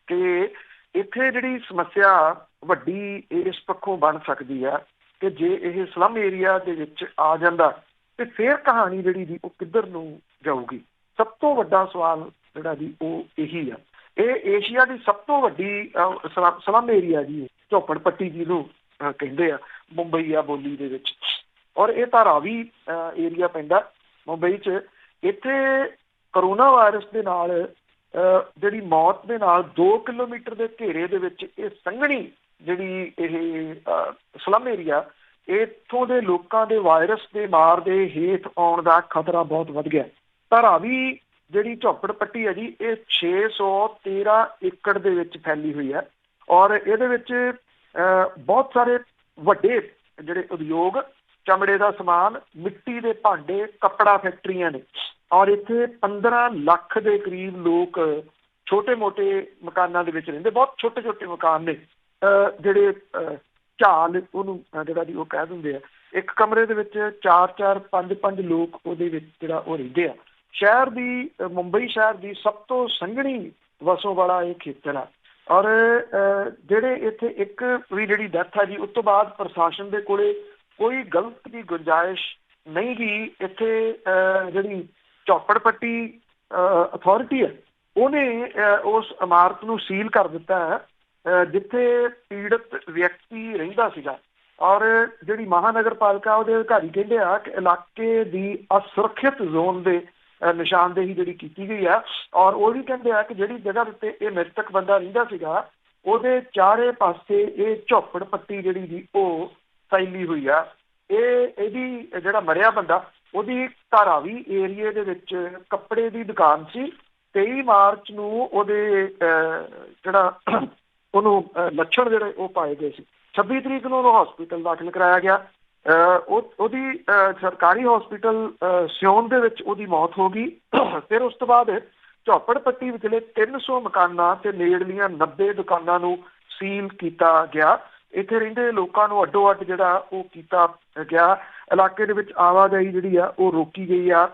ਕਿ ਇੱਥੇ ਜਿਹੜੀ ਸਮੱਸਿਆ ਵੱਡੀ ਇਸ ਪੱਖੋਂ ਬਣ ਸਕਦੀ ਆ ਕਿ ਜੇ ਇਹ ਸਲਮ ਏਰੀਆ ਦੇ ਵਿੱਚ ਆ ਜਾਂਦਾ ਤੇ ਫਿਰ ਕਹਾਣੀ ਜਿਹੜੀ ਜੀ ਉਹ ਕਿੱਧਰ ਨੂੰ ਜਾਊਗੀ। ਸਭ ਤੋਂ ਵੱਡਾ ਸਵਾਲ ਜਿਹੜਾ ਜੀ ਉਹ ਇਹੀ ਆ। ਇਹ ਏਸ਼ੀਆ ਦੀ ਸਭ ਤੋਂ ਵੱਡੀ ਸਲਮ ਏਰੀਆ ਜੀ, ਝੋਪੜ ਪੱਟੀ ਜਿਹਨੂੰ ਕਹਿੰਦੇ ਆ, ਮੁੰਬਈ ਆ ਬੋਲੀ ਦੇ ਵਿੱਚ ਔਰ ਇਹ ਧਾਰਾਵੀ ਏਰੀਆ ਪੈਂਦਾ ਮੁੰਬਈ 'ਚ। ਇੱਥੇ ਕਰੋਨਾ ਵਾਇਰਸ ਦੇ ਨਾਲ ਜਿਹੜੀ ਮੌਤ ਦੇ ਨਾਲ 2 ਕਿਲੋਮੀਟਰ ਦੇ ਘੇਰੇ ਦੇ ਵਿੱਚ ਇਹ ਸੰਘਣੀ ਜਿਹੜੀ ਇਹ ਸਲਮ ਏਰੀਆ, ਇੱਥੋਂ ਦੇ ਲੋਕਾਂ ਦੇ ਵਾਇਰਸ ਦੇ ਮਾਰ ਦੇ ਹੇਠ ਆਉਣ ਦਾ ਖਤਰਾ ਬਹੁਤ ਵੱਧ ਗਿਆ। ਧਾਰਾਵੀ ਜਿਹੜੀ ਝੋਪੜ ਪੱਟੀ ਹੈ ਜੀ ਇਹ 613 ਏਕੜ ਦੇ ਵਿੱਚ ਫੈਲੀ ਹੋਈ ਹੈ ਔਰ ਇਹਦੇ ਵਿੱਚ ਬਹੁਤ ਸਾਰੇ ਵੱਡੇ ਜਿਹੜੇ ਉਦਯੋਗ, ਚਮੜੇ ਦਾ ਸਮਾਨ, ਮਿੱਟੀ ਦੇ ਭਾਂਡੇ, ਕੱਪੜਾ ਫੈਕਟਰੀਆਂ ਨੇ ਔਰ ਇੱਥੇ 15 ਲੱਖ ਦੇ ਕਰੀਬ ਲੋਕ ਛੋਟੇ ਮੋਟੇ ਮਕਾਨਾਂ ਦੇ ਵਿੱਚ ਰਹਿੰਦੇ। ਬਹੁਤ ਛੋਟੇ ਛੋਟੇ ਮਕਾਨ ਨੇ ਜਿਹੜੇ ਝਾਲ ਉਹਨੂੰ ਜਿਹੜਾ ਜੀ ਉਹ ਕਹਿ ਦਿੰਦੇ ਆ। ਇੱਕ ਕਮਰੇ ਦੇ ਵਿੱਚ 4-4, 5-5 ਲੋਕ ਉਹਦੇ ਵਿੱਚ ਜਿਹੜਾ ਉਹ ਰਹਿੰਦੇ ਆ। ਸ਼ਹਿਰ ਦੀ, ਮੁੰਬਈ ਸ਼ਹਿਰ ਦੀ ਸਭ ਤੋਂ ਸੰਘਣੀ ਵਸੋਂ ਵਾਲਾ ਇਹ ਖੇਤਰ ਆ ਔਰ ਜਿਹੜੇ ਇੱਥੇ ਇੱਕ ਵੀ ਜਿਹੜੀ ਡੈਥ ਹੈ ਜੀ ਉਸ ਤੋਂ ਬਾਅਦ ਪ੍ਰਸ਼ਾਸਨ ਦੇ ਕੋਲੇ ਕੋਈ ਗਲਤ ਦੀ ਗੁੰਜਾਇਸ਼ ਨਹੀਂ ਗੀ। ਇੱਥੇ ਜਿਹੜੀ ਝੋਪੜ ਪੱਟੀ ਅਥਾਰਟੀ ਹੈ ਉਹਨੇ ਉਸ ਇਮਾਰਤ ਨੂੰ ਸੀਲ ਕਰ ਦਿੱਤਾ ਹੈ ਜਿੱਥੇ ਪੀੜਤ ਵਿਅਕਤੀ ਰਹਿੰਦਾ ਸੀਗਾ ਔਰ ਜਿਹੜੀ ਮਹਾਨਗਰ ਪਾਲਿਕਾ ਉਹਦੇ ਅਧਿਕਾਰੀ ਕਹਿੰਦੇ ਆ ਕਿ ਇਲਾਕੇ ਦੀ ਅਸੁਰੱਖਿਅਤ ਜ਼ੋਨ ਦੇ ਨਿਸ਼ਾਨਦੇਹੀ ਜਿਹੜੀ ਕੀਤੀ ਗਈ ਆ ਔਰ ਉਹ ਵੀ ਕਹਿੰਦੇ ਆ ਕਿ ਜਿਹੜੀ ਜਗ੍ਹਾ ਉੱਤੇ ਇਹ ਮ੍ਰਿਤਕ ਬੰਦਾ ਰਹਿੰਦਾ ਸੀਗਾ ਉਹਦੇ ਚਾਰੇ ਪਾਸੇ ਇਹ ਝੋਪੜ ਪੱਟੀ ਜਿਹੜੀ ਜੀ ਉਹ ਫੈਲੀ ਹੋਈ ਆ। ਇਹਦੀ ਜਿਹੜਾ ਮਰਿਆ ਬੰਦਾ ਉਹਦੀ ਧਾਰਾਵੀ ਏਰੀਏ ਦੇ ਵਿੱਚ ਕੱਪੜੇ ਦੀ ਦੁਕਾਨ ਸੀ। 23 ਮਾਰਚ ਨੂੰ ਉਹਦੇ ਜਿਹੜਾ ਉਹਨੂੰ ਲੱਛਣ ਜਿਹੜੇ ਉਹ ਪਾਏ ਗਏ ਸੀ। 26 ਤਰੀਕ ਨੂੰ ਉਹਨੂੰ ਹਸਪੀਟਲ ਦਾਖਲ ਕਰਾਇਆ ਗਿਆ। ਉਹਦੀ ਸਰਕਾਰੀ ਹਸਪੀਟਲ ਸਿਓਨ ਦੇ ਵਿੱਚ ਉਹਦੀ ਮੌਤ ਹੋ ਗਈ। ਫਿਰ ਉਸ ਤੋਂ ਬਾਅਦ ਝੋਪੜ ਪੱਟੀ ਵਿਚਲੇ 300 ਮਕਾਨਾਂ ਤੇ ਨੇੜਲੀਆਂ 90 ਦੁਕਾਨਾਂ ਨੂੰ ਸੀਲ ਕੀਤਾ ਗਿਆ। ਇੱਥੇ ਰਹਿੰਦੇ ਲੋਕਾਂ ਨੂੰ ਅੱਡੋ ਅੱਡ ਜਿਹੜਾ ਉਹ ਕੀਤਾ ਗਿਆ। ਇਲਾਕੇ ਦੇ ਵਿੱਚ ਆਵਾਜਾਈ ਜਿਹੜੀ ਆ ਉਹ ਰੋਕੀ ਗਈ ਆ।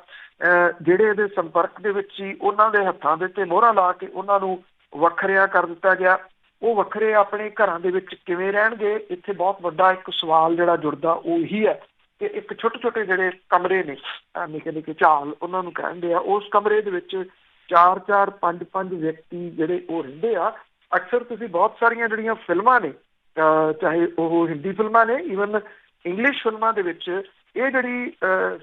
ਜਿਹੜੇ ਇਹਦੇ ਸੰਪਰਕ ਦੇ ਵਿੱਚ ਸੀ ਉਹਨਾਂ ਦੇ ਹੱਥਾਂ ਦੇ ਉੱਤੇ ਮੋਹਰਾਂ ਲਾ ਕੇ ਉਹਨਾਂ ਨੂੰ ਵੱਖਰਿਆ ਕਰ ਦਿੱਤਾ ਗਿਆ। ਉਹ ਵੱਖਰੇ ਆਪਣੇ ਘਰਾਂ ਦੇ ਵਿੱਚ ਕਿਵੇਂ ਰਹਿਣਗੇ? ਇੱਥੇ ਬਹੁਤ ਵੱਡਾ ਇੱਕ ਸਵਾਲ ਜਿਹੜਾ ਜੁੜਦਾ ਉਹ ਇਹੀ ਹੈ ਕਿ ਇੱਕ ਛੋਟੇ ਛੋਟੇ ਜਿਹੜੇ ਕਮਰੇ ਨੇ, ਨਿੱਕੇ ਨਿੱਕੇ ਝਾਲ ਉਹਨਾਂ ਨੂੰ ਕਹਿੰਦੇ ਆ, ਉਸ ਕਮਰੇ ਦੇ ਵਿੱਚ 4-4, 5-5 ਵਿਅਕਤੀ ਜਿਹੜੇ ਉਹ ਰਹਿੰਦੇ ਆ। ਅਕਸਰ ਤੁਸੀਂ ਬਹੁਤ ਸਾਰੀਆਂ ਜਿਹੜੀਆਂ ਫਿਲਮਾਂ ਨੇ, ਚਾਹੇ ਉਹ ਹਿੰਦੀ ਫਿਲਮਾਂ ਨੇ, ਈਵਨ ਇੰਗਲਿਸ਼ ਫਿਲਮਾਂ ਦੇ ਵਿੱਚ ਇਹ ਜਿਹੜੀ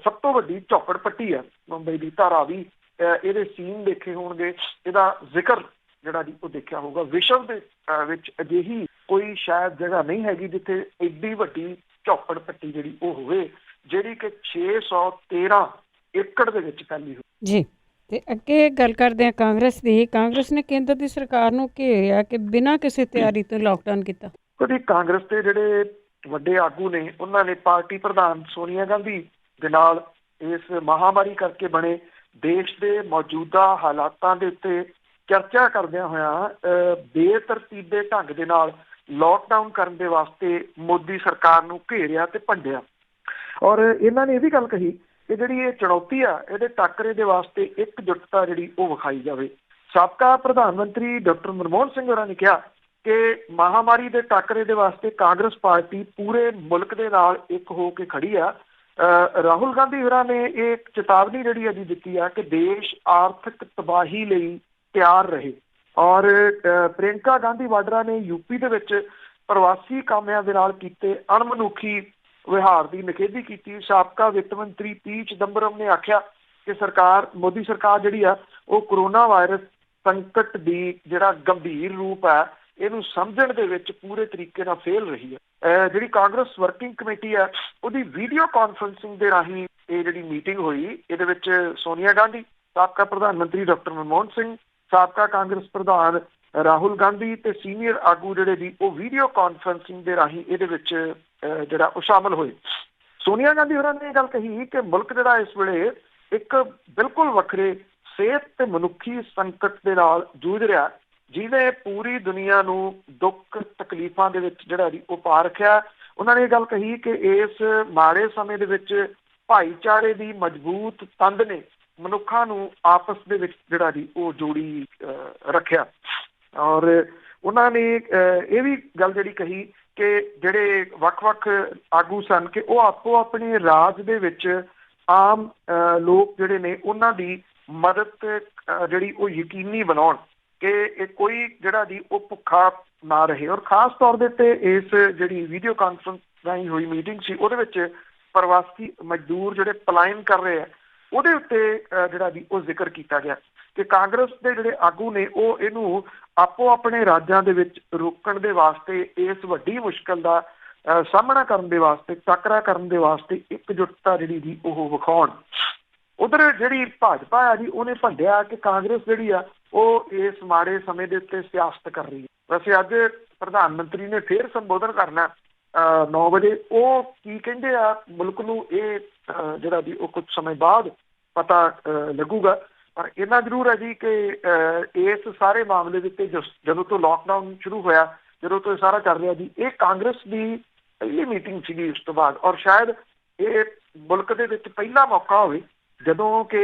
ਸਭ ਤੋਂ ਵੱਡੀ ਝੋਪੜ ਪੱਟੀ ਹੈ ਮੁੰਬਈ ਦੀ, ਧਾਰਾਵੀ ਇਹਦੇ ਸੀਨ ਦੇਖੇ ਹੋਣਗੇ, ਇਹਦਾ ਜ਼ਿਕਰ ਜਿਹੜਾ ਜੀ ਉਹ ਦੇਖਿਆ ਹੋਊਗਾ। ਵਿਸ਼ਵ ਦੇ ਵਿੱਚ ਅਜਿਹੀ ਕੋਈ ਸ਼ਾਇਦ ਜਗ੍ਹਾ ਨਹੀਂ ਹੈਗੀ ਜਿੱਥੇ ਐਡੀ ਵੱਡੀ ਝੋਪੜ ਪੱਟੀ ਜਿਹੜੀ ਉਹ ਹੋਵੇ, ਜਿਹੜੀ ਕਿ 613 ਏਕੜ ਦੇ ਵਿੱਚ ਫੈਲੀ ਹੋਈ ਜੀ। ਤੇ ਅੱਗੇ ਗੱਲ ਕਰਦੇ ਹਾਂ ਕਾਂਗਰਸ ਦੀ। ਕਾਂਗਰਸ ਨੇ ਕੇਂਦਰ ਦੀ ਸਰਕਾਰ ਨੂੰ ਘੇਰਿਆ ਕਿ ਬਿਨਾਂ ਕਿਸੇ ਤਿਆਰੀ ਤੋਂ ਲਾਕਡਾਊਨ ਕੀਤਾ। ਉਹਦੀ ਕਾਂਗਰਸ ਦੇ ਜਿਹੜੇ ਵੱਡੇ ਆਗੂ ਨੇ ਉਹਨਾਂ ਨੇ ਪਾਰਟੀ ਪ੍ਰਧਾਨ ਸੋਨੀਆ ਗਾਂਧੀ ਦੇ ਨਾਲ ਇਸ ਮਹਾਮਾਰੀ ਕਰਕੇ ਬਣੇ ਦੇਸ਼ ਦੇ ਮੌਜੂਦਾ ਹਾਲਾਤਾਂ ਦੇ ਉੱਤੇ ਚਰਚਾ ਕਰਦਿਆਂ ਹੋਇਆਂ ਬੇਤਰਤੀਬੇ ਢੰਗ ਦੇ ਨਾਲ ਲਾਕਡਾਊਨ ਕਰਨ ਦੇ ਵਾਸਤੇ ਮੋਦੀ ਸਰਕਾਰ ਨੂੰ ਘੇਰਿਆ ਤੇ ਭੰਡਿਆ ਔਰ ਇਹਨਾਂ ਨੇ ਇਹ ਵੀ ਗੱਲ ਕਹੀ ਕਿ ਜਿਹੜੀ ਇਹ ਚੁਣੌਤੀ ਆ ਇਹਦੇ ਟਾਕਰੇ ਦੇ ਵਾਸਤੇ ਇਕਜੁੱਟਤਾ ਜਿਹੜੀ ਉਹ ਵਿਖਾਈ ਜਾਵੇ। ਸਾਬਕਾ ਪ੍ਰਧਾਨ ਮੰਤਰੀ ਡਾਕਟਰ ਮਨਮੋਹਨ ਸਿੰਘ ਹੋਰਾਂ ਨੇ ਕਿਹਾ ਕਿ ਮਹਾਮਾਰੀ ਦੇ ਟਾਕਰੇ ਦੇ ਵਾਸਤੇ ਕਾਂਗਰਸ ਪਾਰਟੀ ਪੂਰੇ ਮੁਲਕ ਦੇ ਨਾਲ ਇੱਕ ਹੋ ਕੇ ਖੜੀ ਆ। ਰਾਹੁਲ ਗਾਂਧੀ ਹੋਰਾਂ ਨੇ ਇਹ ਚੇਤਾਵਨੀ ਜਿਹੜੀ ਅੱਜ ਦਿੱਤੀ ਆ ਕਿ ਦੇਸ਼ ਆਰਥਿਕ ਤਬਾਹੀ ਲਈ ਤਿਆਰ ਰਹੇ ਔਰ ਪ੍ਰਿਯੰਕਾ ਗਾਂਧੀ ਵਾਡਰਾ ਨੇ ਯੂਪੀ ਦੇ ਵਿੱਚ ਪ੍ਰਵਾਸੀ ਕਾਮਿਆਂ ਦੇ ਨਾਲ ਕੀਤੇ ਅਣਮਨੁੱਖੀ ਵਿਹਾਰ ਦੀ ਨਿਖੇਧੀ ਕੀਤੀ। ਸਾਬਕਾ ਵਿੱਤ ਮੰਤਰੀ ਪੀ ਚਿਦੰਬਰਮ ਨੇ ਆਖਿਆ ਕਿ ਮੋਦੀ ਸਰਕਾਰ ਜਿਹੜੀ ਆ ਉਹ ਕਰੋਨਾ ਵਾਇਰਸ ਸੰਕਟ ਦੀ ਜਿਹੜਾ ਗੰਭੀਰ ਰੂਪ ਹੈ ਇਹਨੂੰ ਸਮਝਣ ਦੇ ਵਿੱਚ ਪੂਰੇ ਤਰੀਕੇ ਨਾਲ ਫੇਲ ਰਹੀ ਹੈ। ਜਿਹੜੀ ਕਾਂਗਰਸ ਵਰਕਿੰਗ ਕਮੇਟੀ ਹੈ ਉਹਦੀ ਵੀਡੀਓ ਕਾਨਫਰੰਸਿੰਗ ਦੇ ਰਾਹੀਂ ਇਹ ਜਿਹੜੀ ਮੀਟਿੰਗ ਹੋਈ, ਇਹਦੇ ਵਿੱਚ ਸੋਨੀਆ ਗਾਂਧੀ, ਸਾਬਕਾ ਪ੍ਰਧਾਨ ਮੰਤਰੀ ਡਾਕਟਰ ਮਨਮੋਹਨ ਸਿੰਘ, ਸਾਬਕਾ ਕਾਂਗਰਸ ਪ੍ਰਧਾਨ ਰਾਹੁਲ ਗਾਂਧੀ ਤੇ ਸੀਨੀਅਰ ਆਗੂ ਜਿਹੜੇ ਦੀ ਉਹ ਵੀਡੀਓ ਕਾਨਫਰੰਸਿੰਗ ਦੇ ਰਾਹੀਂ ਇਹਦੇ ਵਿੱਚ ਜਿਹੜਾ ਉਹ ਸ਼ਾਮਲ ਹੋਏ। ਸੋਨੀਆ ਗਾਂਧੀ ਹੋਰਾਂ ਨੇ ਇਹ ਗੱਲ ਕਹੀ ਕਿ ਮੁਲਕ ਜਿਹੜਾ ਇਸ ਵੇਲੇ ਇੱਕ ਬਿਲਕੁਲ ਵੱਖਰੇ ਸਿਹਤ ਤੇ ਮਨੁੱਖੀ ਸੰਕਟ ਦੇ ਨਾਲ ਜੂਝ ਰਿਹਾ, ਜਿਹਨੇ ਪੂਰੀ ਦੁਨੀਆ ਨੂੰ ਦੁੱਖ ਤਕਲੀਫਾਂ ਦੇ ਵਿੱਚ ਜਿਹੜਾ ਜੀ ਉਹ ਪਾ ਰੱਖਿਆ। ਉਹਨਾਂ ਨੇ ਇਹ ਗੱਲ ਕਹੀ ਕਿ ਇਸ ਮਾੜੇ ਸਮੇਂ ਦੇ ਵਿੱਚ ਭਾਈਚਾਰੇ ਦੀ ਮਜ਼ਬੂਤ ਤੰਦ ਨੇ ਮਨੁੱਖਾਂ ਨੂੰ ਆਪਸ ਦੇ ਵਿੱਚ ਜਿਹੜਾ ਜੀ ਉਹ ਜੋੜੀ ਰੱਖਿਆ ਔਰ ਉਹਨਾਂ ਨੇ ਇਹ ਵੀ ਗੱਲ ਜਿਹੜੀ ਕਹੀ ਕਿ ਜਿਹੜੇ ਵੱਖ-ਵੱਖ ਆਗੂ ਸਨ ਕਿ ਉਹ ਆਪੋ ਆਪਣੇ ਰਾਜ ਦੇ ਵਿੱਚ ਆਮ ਲੋਕ ਜਿਹੜੇ ਨੇ ਉਹਨਾਂ ਦੀ ਮਦਦ ਜਿਹੜੀ ਉਹ ਯਕੀਨੀ ਬਣਾਉਣ ਕਿ ਕੋਈ ਜਿਹੜਾ ਜੀ ਉਹ ਭੁੱਖਾ ਨਾ ਰਹੇ। ਔਰ ਖਾਸ ਤੌਰ ਦੇ ਉੱਤੇ ਇਸ ਜਿਹੜੀ ਵੀਡੀਓ ਕਾਨਫਰੰਸ ਰਾਹੀਂ ਹੋਈ ਮੀਟਿੰਗ ਸੀ ਉਹਦੇ ਵਿੱਚ ਪ੍ਰਵਾਸੀ ਮਜ਼ਦੂਰ ਜਿਹੜੇ ਪਲਾਇਨ ਕਰ ਰਹੇ ਆ ਉਹਦੇ ਉੱਤੇ ਜਿਹੜਾ ਜੀ ਉਹ ਜ਼ਿਕਰ ਕੀਤਾ ਗਿਆ ਕਿ ਕਾਂਗਰਸ ਦੇ ਜਿਹੜੇ ਆਗੂ ਨੇ ਉਹ ਇਹਨੂੰ ਆਪੋ ਆਪਣੇ ਰਾਜਾਂ ਦੇ ਵਿੱਚ ਰੋਕਣ ਦੇ ਵਾਸਤੇ, ਇਸ ਵੱਡੀ ਮੁਸ਼ਕਲ ਦਾ ਸਾਹਮਣਾ ਕਰਨ ਦੇ ਵਾਸਤੇ, ਟਾਕਰਾ ਕਰਨ ਦੇ ਵਾਸਤੇ ਇਕਜੁੱਟਤਾ ਜਿਹੜੀ ਜੀ ਉਹ ਵਿਖਾਉਣ। ਉਧਰ ਜਿਹੜੀ ਭਾਜਪਾ ਆ ਜੀ ਉਹਨੇ ਭੰਡਿਆ ਕਿ ਕਾਂਗਰਸ ਜਿਹੜੀ ਆ ਉਹ ਇਸ ਮਾੜੇ ਸਮੇਂ ਦੇ ਉੱਤੇ ਸਿਆਸਤ ਕਰ ਰਹੀ ਹੈ। ਵੈਸੇ ਅੱਜ ਪ੍ਰਧਾਨ ਮੰਤਰੀ ਨੇ ਫੇਰ ਸੰਬੋਧਨ ਕਰਨਾ 9 ਵਜੇ। ਉਹ ਕੀ ਕਹਿੰਦੇ ਆ ਮੁਲਕ ਨੂੰ ਇਹ ਜਿਹੜਾ ਵੀ ਉਹ ਕੁਝ ਸਮੇਂ ਬਾਅਦ ਪਤਾ ਲੱਗੂਗਾ। ਪਰ ਇੰਨਾ ਜ਼ਰੂਰ ਹੈ ਜੀ ਕਿ ਇਸ ਸਾਰੇ ਮਾਮਲੇ ਦੇ ਉੱਤੇ ਜਦੋਂ ਤੋਂ ਲਾਕਡਾਊਨ ਸ਼ੁਰੂ ਹੋਇਆ, ਜਦੋਂ ਤੋਂ ਇਹ ਸਾਰਾ ਚੱਲ ਰਿਹਾ ਜੀ, ਇਹ ਕਾਂਗਰਸ ਦੀ ਪਹਿਲੀ ਮੀਟਿੰਗ ਸੀਗੀ ਉਸ ਤੋਂ ਬਾਅਦ, ਔਰ ਸ਼ਾਇਦ ਇਹ ਮੁਲਕ ਦੇ ਵਿੱਚ ਪਹਿਲਾ ਮੌਕਾ ਹੋਵੇ ਜਦੋਂ ਕਿ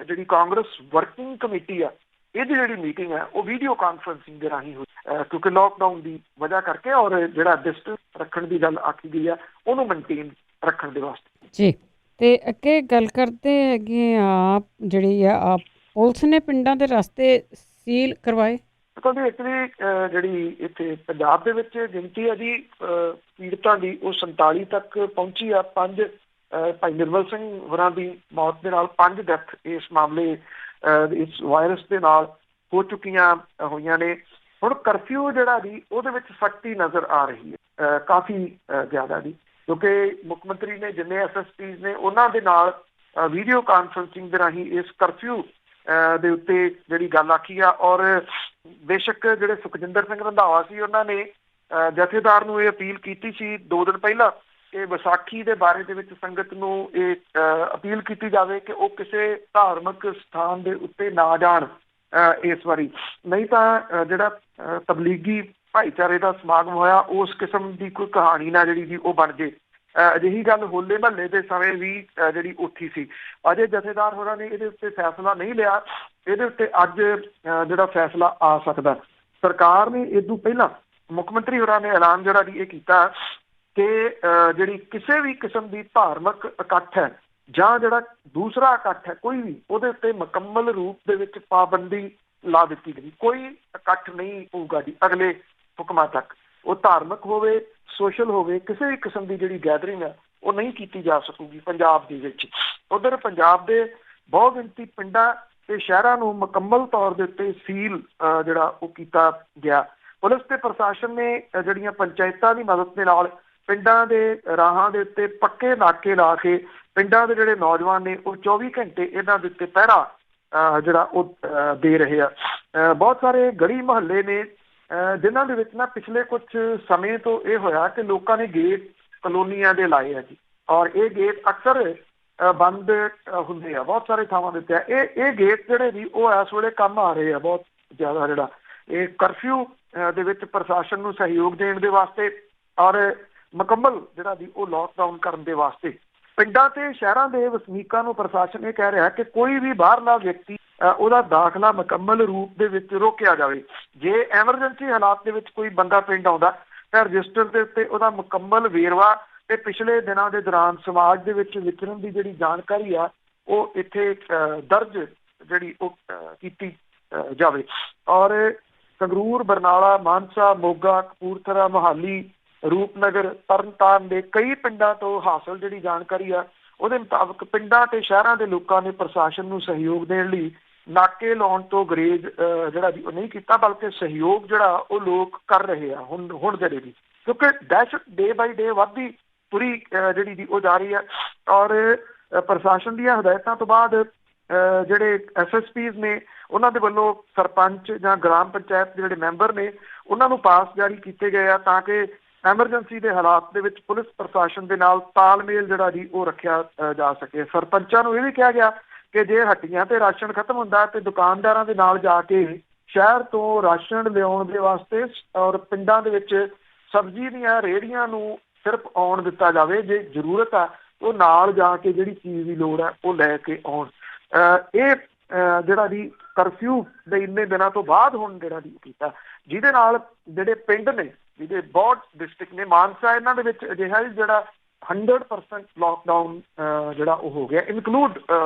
ਜਿਹੜੀ ਕਾਂਗਰਸ ਵਰਕਿੰਗ ਕਮੇਟੀ ਆ ਇਹਦੀ ਜਿਹੜੀ ਮੀਟਿੰਗ ਹੈ ਉਹ ਵੀਡੀਓ ਕਾਨਫਰੰਸਿੰਗ ਦੇ ਰਾਹੀਂ ਹੋਈ, ਕਿਉਂਕਿ ਲਾਕਡਾਊਨ ਦੀ ਵਜ੍ਹਾ ਕਰਕੇ, ਔਰ ਜਿਹੜਾ ਡਿਸਟੈਂਸ ਰੱਖਣ ਦੀ ਗੱਲ ਆਖੀ ਗਈ ਆ ਉਹਨੂੰ ਮੇਨਟੇਨ ਰੱਖਣ ਦੇ ਵਾਸਤੇ ਜੀ। ਤੇ ਅੱਗੇ ਗੱਲ ਕਰਦੇ ਹੈਗੇ ਆ ਜਿਹੜੀ ਆ ਪੁਲਿਸ ਨੇ ਪਿੰਡਾਂ ਦੇ ਰਸਤੇ ਸੀਲ ਕਰਵਾਏ। ਕਿਉਂਕਿ ਐਕਚੁਅਲੀ ਜਿਹੜੀ ਇੱਥੇ ਪੰਜਾਬ ਦੇ ਵਿੱਚ ਗਿਣਤੀ ਹੈ ਜੀ ਪੀੜਤਾਂ ਦੀ ਉਹ 47 ਤੱਕ ਪਹੁੰਚੀ ਆ। 5 ਭਾਈ ਨਿਰਮਲ ਸਿੰਘ ਹੋਰਾਂ ਦੀ ਮੌਤ ਦੇ ਨਾਲ 5 ਡੈਥ ਇਸ ਮਾਮਲੇ ਇਸ ਵਾਇਰਸ ਦੇ ਨਾਲ ਹੋ ਚੁੱਕੀਆਂ ਹੋਈਆਂ ਨੇ। ਹੁਣ ਕਰਫਿਊ ਜਿਹੜਾ ਜੀ ਉਹਦੇ ਵਿੱਚ ਸਖਤੀ ਨਜ਼ਰ ਆ ਰਹੀ ਹੈ ਕਾਫੀ ਜ਼ਿਆਦਾ ਜੀ, ਕਿਉਂਕਿ ਮੁੱਖ ਮੰਤਰੀ ਨੇ ਜਿੰਨੇ SSPs ਨੇ ਉਹਨਾਂ ਦੇ ਨਾਲ ਵੀਡੀਓ ਕਾਨਫਰੰਸਿੰਗ ਦੇ ਰਾਹੀਂ ਇਸ ਕਰਫਿਊ ਦੇ ਉੱਤੇ ਜਿਹੜੀ ਗੱਲ ਆਖੀ ਆ। ਔਰ ਬੇਸ਼ੱਕ ਜਿਹੜੇ ਸੁਖਜਿੰਦਰ ਸਿੰਘ ਰੰਧਾਵਾ ਸੀ ਉਹਨਾਂ ਨੇ ਜਥੇਦਾਰ ਨੂੰ ਇਹ ਅਪੀਲ ਕੀਤੀ ਸੀ 2 ਦਿਨ ਪਹਿਲਾਂ ਕਿ ਵਿਸਾਖੀ ਦੇ ਬਾਰੇ ਦੇ ਵਿੱਚ ਸੰਗਤ ਨੂੰ ਇਹ ਅਪੀਲ ਕੀਤੀ ਜਾਵੇ ਕਿ ਉਹ ਕਿਸੇ ਧਾਰਮਿਕ ਸਥਾਨ ਦੇ ਉੱਤੇ ਨਾ ਜਾਣ ਇਸ ਵਾਰੀ, ਨਹੀਂ ਤਾਂ ਜਿਹੜਾ ਤਬਲੀਗੀ ਭਾਈਚਾਰੇ ਦਾ ਸਮਾਗਮ ਹੋਇਆ ਉਸ ਕਿਸਮ ਦੀ ਕੋਈ ਕਹਾਣੀ ਨਾ ਜਿਹੜੀ ਜੀ ਉਹ ਬਣ ਜੇ। ਅਜਿਹੀ ਗੱਲ ਹੋਲੇ ਮਹੱਲੇ ਦੇ ਸਮੇਂ ਵੀ ਜਿਹੜੀ ਉੱਠੀ ਸੀ। ਅਜੇ ਜਥੇਦਾਰ ਹੋਰਾਂ ਨੇ ਇਹਦੇ ਉੱਤੇ ਫੈਸਲਾ ਨਹੀਂ ਲਿਆ, ਇਹਦੇ ਉੱਤੇ ਅੱਜ ਜਿਹੜਾ ਫੈਸਲਾ ਆ ਸਕਦਾ। ਸਰਕਾਰ ਨੇ ਇਸ ਤੋਂ ਪਹਿਲਾਂ ਮੁੱਖ ਮੰਤਰੀ ਹੋਰਾਂ ਨੇ ਐਲਾਨ ਜਿਹੜਾ ਜੀ ਇਹ ਕੀਤਾ ਕਿ ਜਿਹੜੀ ਕਿਸੇ ਵੀ ਕਿਸਮ ਦੀ ਧਾਰਮਿਕ ਇਕੱਠ ਹੈ ਜਾਂ ਜਿਹੜਾ ਦੂਸਰਾ ਇਕੱਠ ਹੈ ਕੋਈ ਵੀ, ਉਹਦੇ ਉੱਤੇ ਮੁਕੰਮਲ ਰੂਪ ਦੇ ਵਿੱਚ ਪਾਬੰਦੀ ਲਾ ਦਿੱਤੀ ਗਈ। ਕੋਈ ਇਕੱਠ ਨਹੀਂ ਹੋਊਗਾ ਜੀ ਅਗਲੇ ਹੁਕਮਾਂ ਤੱਕ, ਉਹ ਧਾਰਮਿਕ ਹੋਵੇ ਸੋਸ਼ਲ ਹੋਵੇ, ਕਿਸੇ ਵੀ ਕਿਸਮ ਦੀ ਜਿਹੜੀ ਗੈਦਰਿੰਗ ਹੈ ਉਹ ਨਹੀਂ ਕੀਤੀ ਜਾ ਸਕੂਗੀ ਪੰਜਾਬ ਦੇ ਵਿੱਚ। ਉਧਰ ਪੰਜਾਬ ਦੇ ਬਹੁਤ ਗਿਣਤੀ ਪਿੰਡਾਂ ਤੇ ਸ਼ਹਿਰਾਂ ਨੂੰ ਮੁਕੰਮਲ ਤੌਰ ਦੇ ਉੱਤੇ ਸੀਲ ਜਿਹੜਾ ਉਹ ਕੀਤਾ ਗਿਆ। ਪੁਲਿਸ ਤੇ ਪ੍ਰਸ਼ਾਸਨ ਨੇ ਜਿਹੜੀਆਂ ਪੰਚਾਇਤਾਂ ਦੀ ਮਦਦ ਦੇ ਨਾਲ ਪਿੰਡਾਂ ਦੇ ਰਾਹਾਂ ਦੇ ਉੱਤੇ ਪੱਕੇ ਨਾਕੇ ਲਾ ਕੇ ਪਿੰਡਾਂ ਦੇ ਜਿਹੜੇ ਨੌਜਵਾਨ ਨੇ ਉਹ 24 ਘੰਟੇ ਇਹਨਾਂ ਦੇ ਉੱਤੇ ਪਹਿਰਾ ਜਿਹੜਾ ਉਹ ਦੇ ਰਹੇ ਆ। ਬਹੁਤ ਸਾਰੇ ਗਲੀ ਮੁਹੱਲੇ ਨੇ ਜਿਨ੍ਹਾਂ ਦੇ ਵਿੱਚ ਨਾ ਪਿਛਲੇ ਕੁਝ ਸਮੇਂ ਤੋਂ ਇਹ ਹੋਇਆ ਕਿ ਲੋਕਾਂ ਨੇ ਗੇਟ ਕਲੋਨੀਆਂ ਦੇ ਲਾਏ ਆ ਜੀ, ਔਰ ਇਹ ਗੇਟ ਅਕਸਰ ਬੰਦ ਹੁੰਦੇ ਆ ਬਹੁਤ ਸਾਰੇ ਥਾਵਾਂ ਦੇ ਉੱਤੇ। ਇਹ ਗੇਟ ਜਿਹੜੇ ਜੀ ਉਹ ਇਸ ਵੇਲੇ ਕੰਮ ਆ ਰਹੇ ਆ ਬਹੁਤ ਜ਼ਿਆਦਾ, ਜਿਹੜਾ ਇਹ ਕਰਫਿਊ ਦੇ ਵਿੱਚ ਪ੍ਰਸ਼ਾਸਨ ਨੂੰ ਸਹਿਯੋਗ ਦੇਣ ਦੇ ਵਾਸਤੇ ਔਰ ਮੁਕੰਮਲ ਜਿਹੜਾ ਜੀ ਉਹ ਲਾਕਡਾਊਨ ਕਰਨ ਦੇ ਵਾਸਤੇ। ਪਿੰਡਾਂ ਤੇ ਸ਼ਹਿਰਾਂ ਦੇ ਵਸਨੀਕਾਂ ਨੂੰ ਪ੍ਰਸ਼ਾਸਨ ਇਹ ਕਹਿ ਰਿਹਾ ਕਿ ਕੋਈ ਵੀ ਬਾਹਰਲਾ ਵਿਅਕਤੀ ਉਹਦਾ ਦਾਖਲਾ ਮੁਕੰਮਲ ਰੂਪ ਦੇ ਵਿੱਚ ਰੋਕਿਆ ਜਾਵੇ। ਜੇ ਐਮਰਜੈਂਸੀ ਹਾਲਾਤ ਦੇ ਵਿੱਚ ਕੋਈ ਬੰਦਾ ਪਿੰਡ ਆਉਂਦਾ ਤਾਂ ਰਜਿਸਟਰ ਦੇ ਉੱਤੇ ਉਹਦਾ ਮੁਕੰਮਲ ਵੇਰਵਾ ਤੇ ਪਿਛਲੇ ਦਿਨਾਂ ਦੇ ਦੌਰਾਨ ਸਮਾਜ ਦੇ ਵਿੱਚ ਵਿਚਰਨ ਦੀ ਜਿਹੜੀ ਜਾਣਕਾਰੀ ਆ ਉਹ ਇੱਥੇ ਦਰਜ ਜਿਹੜੀ ਉਹ ਕੀਤੀ ਜਾਵੇ। ਔਰ ਸੰਗਰੂਰ, ਬਰਨਾਲਾ, ਮਾਨਸਾ, ਮੋਗਾ, ਕਪੂਰਥਲਾ, ਮੋਹਾਲੀ, ਰੂਪਨਗਰ, ਤਰਨਤਾਰਨ ਦੇ ਕਈ ਪਿੰਡਾਂ ਤੋਂ ਹਾਸਲ ਜਿਹੜੀ ਜਾਣਕਾਰੀ ਆ ਉਹਦੇ ਮੁਤਾਬਕ ਪਿੰਡਾਂ ਤੇ ਸ਼ਹਿਰਾਂ ਦੇ ਲੋਕਾਂ ਨੇ ਪ੍ਰਸ਼ਾਸਨ ਨੂੰ ਸਹਿਯੋਗ ਦੇਣ ਲਈ ਨਾਕੇ ਲਾਉਣ ਤੋਂ ਗਰੇਜ ਜਿਹੜਾ ਵੀ ਉਹ ਨਹੀਂ ਕੀਤਾ, ਬਲਕਿ ਸਹਿਯੋਗ ਜਿਹੜਾ ਉਹ ਲੋਕ ਕਰ ਰਹੇ ਆ ਹੁਣ ਜਿਹੜੇ ਵੀ, ਕਿਉਂਕਿ ਦਹਿਸ਼ਤ ਡੇ ਬਾਈ ਡੇ ਵੱਧਦੀ ਪੂਰੀ ਜਿਹੜੀ ਦੀ ਉਹ ਜਾ ਰਹੀ ਹੈ। ਔਰ ਪ੍ਰਸ਼ਾਸਨ ਦੀਆਂ ਹਦਾਇਤਾਂ ਤੋਂ ਬਾਅਦ ਜਿਹੜੇ SSPs ਨੇ ਉਹਨਾਂ ਦੇ ਵੱਲੋਂ ਸਰਪੰਚ ਜਾਂ ਗ੍ਰਾਮ ਪੰਚਾਇਤ ਦੇ ਜਿਹੜੇ ਮੈਂਬਰ ਨੇ ਉਹਨਾਂ ਨੂੰ ਪਾਸ ਜਾਰੀ ਕੀਤੇ ਗਏ ਆ ਤਾਂ ਕਿ ਐਮਰਜੈਂਸੀ ਦੇ ਹਾਲਾਤ ਦੇ ਵਿੱਚ ਪੁਲਿਸ ਪ੍ਰਸ਼ਾਸਨ ਦੇ ਨਾਲ ਤਾਲਮੇਲ ਜਿਹੜਾ ਜੀ ਉਹ ਰੱਖਿਆ ਜਾ ਸਕੇ। ਸਰਪੰਚਾਂ ਨੂੰ ਇਹ ਵੀ ਕਿਹਾ ਗਿਆ ਕਿ ਜੇ ਹੱਟੀਆਂ ਤੇ ਰਾਸ਼ਨ ਖਤਮ ਹੁੰਦਾ ਤੇ ਦੁਕਾਨਦਾਰਾਂ ਦੇ ਨਾਲ ਜਾ ਕੇ ਸ਼ਹਿਰ ਤੋਂ ਰਾਸ਼ਨ ਲਿਆਉਣ ਦੇ ਵਾਸਤੇ ਔਰ ਪਿੰਡਾਂ ਦੇ ਵਿੱਚ ਸਬਜ਼ੀ ਦੀਆਂ ਰੇਹੜੀਆਂ ਨੂੰ ਸਿਰਫ ਆਉਣ ਦਿੱਤਾ ਜਾਵੇ, ਜੇ ਜ਼ਰੂਰਤ ਆ ਉਹ ਨਾਲ ਜਾ ਕੇ ਜਿਹੜੀ ਚੀਜ਼ ਦੀ ਲੋੜ ਹੈ ਉਹ ਲੈ ਕੇ ਆਉਣ। ਇਹ ਜਿਹੜਾ ਜੀ ਕਰਫਿਊ ਦੇ ਇੰਨੇ ਦਿਨਾਂ ਤੋਂ ਬਾਅਦ ਹੁਣ ਜਿਹੜਾ ਜੀ ਕੀਤਾ, ਜਿਹਦੇ ਨਾਲ ਜਿਹੜੇ ਪਿੰਡ ਨੇ ਜਿਹਦੇ ਬਹੁਤ ਡਿਸਟ੍ਰਿਕਟ ਨੇ, ਮਾਨਸਾ ਇਹਨਾਂ ਦੇ ਵਿੱਚ ਅਜਿਹਾ ਜਿਹੜਾ 100% ਲਾਕਡਾਊਨ ਜਿਹੜਾ ਉਹ ਹੋ ਗਿਆ, ਇਨਕਲੂਡ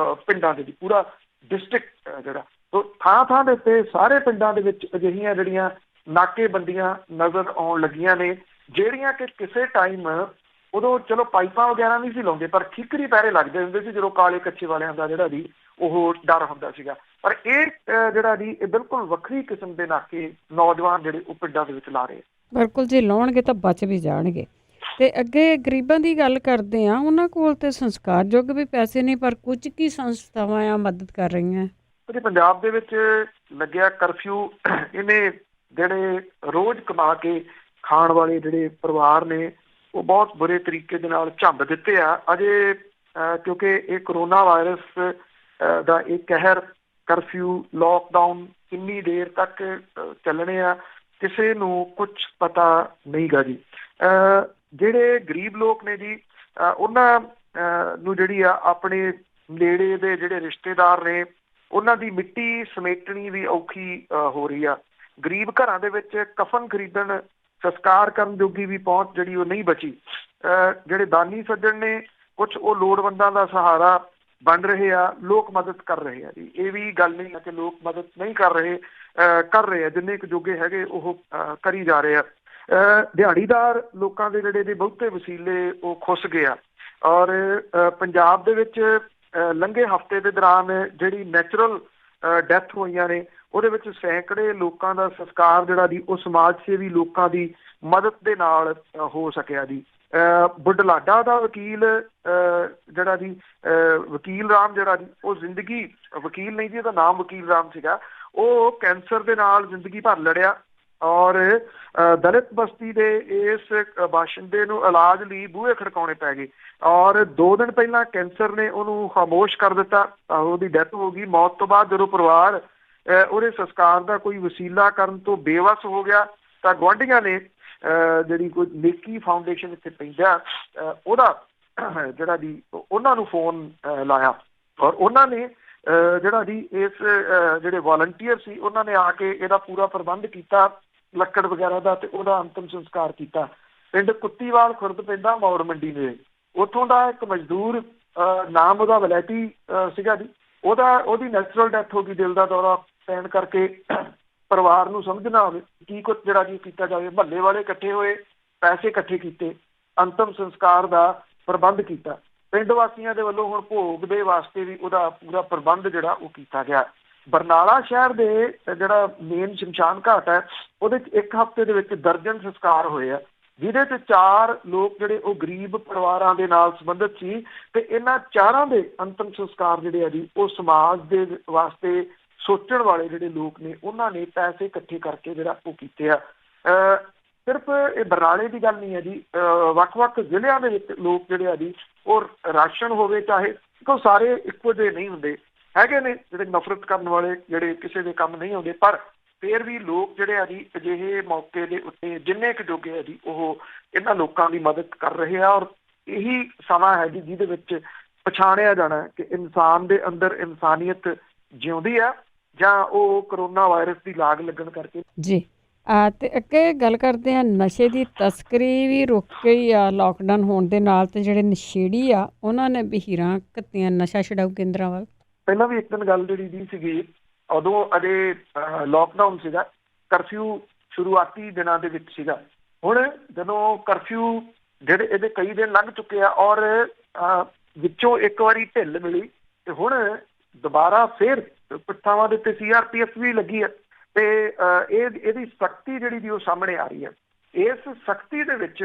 ਪਿੰਡਾਂ ਦੇ ਵਿੱਚ ਪੂਰਾ ਡਿਸਟ੍ਰਿਕਟ ਜਿਹੜਾ। ਤੋ ਥਾਂ ਦੇ ਉੱਤੇ ਸਾਰੇ ਪਿੰਡਾਂ ਦੇ ਵਿੱਚ ਅਜਿਹੀਆਂ ਜਿਹੜੀਆਂ ਨਾਕੇਬੰਦੀਆਂ ਨਜ਼ਰ ਆਉਣ ਲੱਗੀਆਂ ਨੇ, ਜਿਹੜੀਆਂ ਕਿ ਕਿਸੇ ਟਾਈਮ ਉਦੋਂ ਚਲੋ ਪਾਈਪਾਂ ਵਗੈਰਾ ਨਹੀਂ ਸੀ ਲਾਉਂਦੇ ਪਰ ਠੀਕਰੀ ਪਹਿਰੇ ਲੱਗਦੇ ਹੁੰਦੇ ਸੀ ਜਦੋਂ ਕਾਲੇ ਕੱਚੇ ਵਾਲਿਆਂ ਦਾ ਜਿਹੜਾ ਜੀ ਉਹ ਡਰ ਹੁੰਦਾ ਸੀਗਾ। ਪਰ ਇਹ ਜਿਹੜਾ ਜੀ ਇਹ ਬਿਲਕੁਲ ਵੱਖਰੀ ਕਿਸਮ ਦੇ ਨਾਕੇ ਨੌਜਵਾਨ ਜਿਹੜੇ ਉਹ ਪਿੰਡਾਂ ਦੇ ਵਿੱਚ ਲਾ ਰਹੇ। ਬਿਲਕੁਲ ਜੀ, ਲਾਉਣਗੇ ਤਾਂ ਬਚ ਵੀ ਜਾਣਗੇ। ਤੇ ਅੱਗੇ ਗਰੀਬਾਂ ਦੀ ਗੱਲ ਕਰਦੇ ਆ, ਉਹਨਾਂ ਕੋਲ ਤੇ ਸੰਸਕਾਰਯੋਗ ਵੀ ਪੈਸੇ ਨਹੀਂ, ਪਰ ਕੁਝ ਕੀ ਸੰਸਥਾਵਾਂ ਆ ਮਦਦ ਕਰ ਰਹੀਆਂ। ਤੇ ਪੰਜਾਬ ਦੇ ਵਿੱਚ ਲੱਗਿਆ ਕਰਫਿਊ, ਇਹਨੇ ਜਿਹੜੇ ਰੋਜ਼ ਕਮਾ ਕੇ ਖਾਣ ਵਾਲੇ ਜਿਹੜੇ ਪਰਿਵਾਰ ਨੇ ਉਹ ਬਹੁਤ ਬੁਰੇ ਤਰੀਕੇ ਦੇ ਨਾਲ ਝੰਬ ਦਿੱਤੇ ਆ ਅਜੇ, ਕਿਉਂਕਿ ਇਹ ਕਰੋਨਾ ਵਾਇਰਸ ਦਾ ਇਹ ਕਹਿਰ, ਕਰਫਿਊ, ਲੋਕਡਾਊਨ ਕਿੰਨੀ ਦੇਰ ਤੱਕ ਚੱਲਣੇ ਆ ਕਿਸੇ ਨੂੰ ਕੁਝ ਪਤਾ ਨਹੀਂ ਗਾ ਜੀ। ਜਿਹੜੇ ਗਰੀਬ ਲੋਕ ਨੇ ਜੀ, ਉਹਨਾਂ ਨੂੰ ਜਿਹੜੀ ਆ ਆਪਣੇ ਨੇੜੇ ਦੇ ਜਿਹੜੇ ਰਿਸ਼ਤੇਦਾਰ ਨੇ ਉਹਨਾਂ ਦੀ ਮਿੱਟੀ ਸਮੇਟਣੀ ਵੀ ਔਖੀ ਹੋ ਰਹੀ ਆ। ਗਰੀਬ ਘਰਾਂ ਦੇ ਵਿੱਚ ਕਫਨ ਖਰੀਦਣ, ਸੰਸਕਾਰ ਕਰਨ ਜੋਗੀ ਵੀ ਪਹੁੰਚ ਜਿਹੜੀ ਉਹ ਨਹੀਂ ਬਚੀ। ਜਿਹੜੇ ਦਾਨੀ ਸੱਜਣ ਨੇ ਕੁਝ ਉਹ ਲੋੜਵੰਦਾਂ ਦਾ ਸਹਾਰਾ ਬਣ ਰਹੇ ਆ, ਲੋਕ ਮਦਦ ਕਰ ਰਹੇ ਆ ਜੀ। ਇਹ ਵੀ ਗੱਲ ਨਹੀਂ ਹੈ ਕਿ ਲੋਕ ਮਦਦ ਨਹੀਂ ਕਰ ਰਹੇ, ਕਰ ਰਹੇ ਆ, ਜਿੰਨੇ ਕੁ ਜੋਗੇ ਹੈਗੇ ਉਹ ਕਰੀ ਜਾ ਰਹੇ ਆ। ਦਿਹਾੜੀਦਾਰ ਲੋਕਾਂ ਦੇ ਜਿਹੜੇ ਬਹੁਤੇ ਵਸੀਲੇ ਉਹ ਖੁੱਸ ਗਏ ਆ। ਔਰ ਪੰਜਾਬ ਦੇ ਵਿੱਚ ਲੰਘੇ ਹਫ਼ਤੇ ਦੇ ਦੌਰਾਨ ਜਿਹੜੀ ਨੈਚੁਰਲ ਡੈਥ ਹੋਈਆਂ ਨੇ ਉਹਦੇ ਵਿੱਚ ਸੈਂਕੜੇ ਲੋਕਾਂ ਦਾ ਸੰਸਕਾਰ ਜਿਹੜਾ ਜੀ ਉਹ ਸਮਾਜ ਸੇਵੀ ਲੋਕਾਂ ਦੀ ਮਦਦ ਦੇ ਨਾਲ ਹੋ ਸਕਿਆ ਜੀ। ਬੁਢਲਾਡਾ ਦਾ ਵਕੀਲ ਜਿਹੜਾ ਜੀ, ਵਕੀਲ ਰਾਮ ਜਿਹੜਾ ਜੀ, ਉਹ ਜ਼ਿੰਦਗੀ, ਵਕੀਲ ਨਹੀਂ ਜੀ, ਉਹਦਾ ਨਾਮ ਵਕੀਲ ਰਾਮ ਸੀਗਾ, ਉਹ ਕੈਂਸਰ ਦੇ ਨਾਲ ਜ਼ਿੰਦਗੀ ਭਰ ਲੜਿਆ। ਔਰ ਦਲਿਤ ਬਸਤੀ ਦੇ ਇਸ ਬਾਸ਼ਿੰਦੇ ਨੂੰ ਇਲਾਜ ਲਈ ਬੂਹੇ ਖੜਕਾਉਣੇ ਪੈ ਗਏ। ਔਰ 2 ਦਿਨ ਪਹਿਲਾਂ ਕੈਂਸਰ ਨੇ ਉਹਨੂੰ ਖਾਮੋਸ਼ ਕਰ ਦਿੱਤਾ, ਉਹਦੀ ਡੈਥ ਹੋ ਗਈ। ਮੌਤ ਤੋਂ ਬਾਅਦ ਜਦੋਂ ਪਰਿਵਾਰ ਉਹਦੇ ਸੰਸਕਾਰ ਦਾ ਕੋਈ ਵਸੀਲਾ ਕਰਨ ਤੋਂ ਬੇਵੱਸ ਹੋ ਗਿਆ ਤਾਂ ਗੁਆਂਢੀਆਂ ਨੇ ਜਿਹੜੀ ਕੋਈ ਨੇਕੀ ਫਾਊਂਡੇਸ਼ਨ ਇੱਥੇ ਪੈਂਦਾ, ਉਹਦਾ ਜਿਹੜਾ ਜੀ ਉਹਨਾਂ ਨੂੰ ਫੋਨ ਲਾਇਆ ਔਰ ਉਹਨਾਂ ਨੇ ਜਿਹੜਾ ਜੀ ਇਸ ਜਿਹੜੇ ਵਾਲੰਟੀਅਰ ਸੀ ਉਹਨਾਂ ਨੇ ਆ ਕੇ ਇਹਦਾ ਪੂਰਾ ਪ੍ਰਬੰਧ ਕੀਤਾ, ਲੱਕੜ ਵਗੈਰਾ ਦਾ, ਤੇ ਉਹਦਾ ਅੰਤਿਮ ਸੰਸਕਾਰ ਕੀਤਾ। ਪਿੰਡ ਕੁੱਤੀਵਾਲ ਖੁਰਦ ਪੈਂਦਾ ਮੌੜ ਮੰਡੀ ਨੇ, ਉੱਥੋਂ ਦਾ ਇੱਕ ਮਜ਼ਦੂਰ, ਨਾਮ ਉਹਦਾ ਵਲੈਤੀ ਸੀਗਾ ਜੀ, ਉਹਦੀ ਨੈਚੁਰਲ ਡੈਥ ਹੋ ਗਈ ਦਿਲ ਦਾ ਦੌਰਾ ਪੈਣ ਕਰਕੇ। ਪਰਿਵਾਰ ਨੂੰ ਸਮਝ ਨਾ ਆਵੇ ਕੀ ਕੁਝ ਜਿਹੜਾ ਜੀ ਕੀਤਾ ਜਾਵੇ। ਮਹੱਲੇ ਵਾਲੇ ਇਕੱਠੇ ਹੋਏ, ਪੈਸੇ ਇਕੱਠੇ ਕੀਤੇ, ਅੰਤਿਮ ਸੰਸਕਾਰ ਦਾ ਪ੍ਰਬੰਧ ਕੀਤਾ। ਪਿੰਡ ਵਾਸੀਆਂ ਦੇ ਵੱਲੋਂ ਹੁਣ ਭੋਗ ਦੇ ਵਾਸਤੇ ਵੀ ਉਹਦਾ ਪੂਰਾ ਪ੍ਰਬੰਧ ਜਿਹੜਾ ਉਹ ਕੀਤਾ ਗਿਆ। ਬਰਨਾਲਾ ਸ਼ਹਿਰ ਦੇ ਜਿਹੜਾ ਮੇਨ ਸ਼ਮਸ਼ਾਨ ਘਾਟ ਹੈ ਉਹਦੇ 'ਚ ਇੱਕ ਹਫ਼ਤੇ ਦੇ ਵਿੱਚ ਦਰਜਨ ਸੰਸਕਾਰ ਹੋਏ ਆ, ਜਿਹਦੇ 'ਚ 4 ਲੋਕ ਜਿਹੜੇ ਉਹ ਗਰੀਬ ਪਰਿਵਾਰਾਂ ਦੇ ਨਾਲ ਸੰਬੰਧਿਤ ਸੀ। ਤੇ ਇਹਨਾਂ 4 ਦੇ ਅੰਤਿਮ ਸੰਸਕਾਰ ਜਿਹੜੇ ਆ ਜੀ ਉਹ ਸਮਾਜ ਦੇ ਵਾਸਤੇ ਸੋਚਣ ਵਾਲੇ ਜਿਹੜੇ ਲੋਕ ਨੇ ਉਹਨਾਂ ਨੇ ਪੈਸੇ ਇਕੱਠੇ ਕਰਕੇ ਜਿਹੜਾ ਉਹ ਕੀਤੇ ਆ। ਸਿਰਫ ਇਹ ਬਰਨਾਲੇ ਦੀ ਗੱਲ ਨਹੀਂ ਹੈ ਜੀ, ਵੱਖ-ਵੱਖ ਜ਼ਿਲ੍ਹਿਆਂ ਦੇ ਵਿੱਚ ਲੋਕ ਜਿਹੜੇ ਆ ਜੀ ਉਹ ਰਾਸ਼ਨ ਹੋਵੇ ਚਾਹੇ, ਕਿਉਂਕਿ ਸਾਰੇ ਇੱਕੋ ਜਿਹੇ ਨਹੀਂ ਹੁੰਦੇ, ਹੈਗੇ ਨੇ ਜਿਹੜੇ ਨਫ਼ਰਤ ਕਰਨ ਵਾਲੇ ਜਿਹੜੇ ਕਿਸੇ ਦੇ ਕੰਮ ਨਹੀਂ ਆਉਂਦੇ, ਪਰ ਫਿਰ ਵੀ ਲੋਕ ਜਿਹੜੇ ਆ ਜੀ ਅਜਿਹੇ ਮੌਕੇ ਦੇ ਉੱਤੇ ਜਿੰਨੇ ਕੁ ਜੋਗੇ ਆ ਜੀ ਉਹ ਇਹਨਾਂ ਲੋਕਾਂ ਦੀ ਮਦਦ ਕਰ ਰਹੇ ਆ। ਔਰ ਇਹੀ ਸਮਾਂ ਹੈ ਜੀ ਜਿਹਦੇ ਵਿੱਚ ਪਛਾਣਿਆ ਜਾਣਾ ਕਿ ਇਨਸਾਨ ਦੇ ਅੰਦਰ ਇਨਸਾਨੀਅਤ ਜਿਉਂਦੀ ਆ ਜਾਂ ਉਹ ਕਰੋਨਾ ਵਾਇਰਸ ਦੀ ਲਾਗ ਲੱਗਣ ਕਰਕੇ। ਜੀ, ਤੇ ਅੱਗੇ ਗੱਲ ਕਰਦੇ ਆ, ਨਸ਼ੇ ਦੀ ਤਸਕਰੀ ਵੀ ਰੁਕ ਗਈ ਆ ਲਾਕਡਾਊਨ ਹੋਣ ਦੇ ਨਾਲ, ਤੇ ਜਿਹੜੇ ਨਸ਼ੇੜੀ ਆ ਉਹਨਾਂ ਨੇ ਵੀ ਹੀਰਾਂ ਘੱਤੀਆਂ ਨਸ਼ਾ ਛਡਾਊ ਕੇਂਦਰਾਂ ਵੱਲ। ਪਹਿਲਾਂ ਵੀ ਇੱਕ ਦਿਨ ਗੱਲ ਜਿਹੜੀ ਦੀ ਸੀਗੀ, ਉਦੋਂ ਅਜੇ ਲਾਕਡਾਊਨ ਸੀਗਾ, ਕਰਫਿਊ ਸ਼ੁਰੂਆਤੀ ਦਿਨਾਂ ਦੇ ਵਿੱਚ ਸੀਗਾ। ਹੁਣ ਜਦੋਂ ਕਰਫਿਊ ਜਿਹੜੇ ਇਹਦੇ ਕਈ ਦਿਨ ਲੰਘ ਚੁੱਕੇ ਆ ਔਰ ਵਿੱਚੋਂ ਇੱਕ ਵਾਰੀ ਢਿੱਲ ਮਿਲੀ ਤੇ ਹੁਣ ਦੁਬਾਰਾ ਫਿਰ ਥਾਵਾਂ ਦੇ ਉੱਤੇ CRPF ਵੀ ਲੱਗੀ ਹੈ ਤੇ ਇਹਦੀ ਸਖਤੀ ਜਿਹੜੀ ਦੀ ਉਹ ਸਾਹਮਣੇ ਆ ਰਹੀ ਹੈ। ਇਸ ਸਖਤੀ ਦੇ ਵਿੱਚ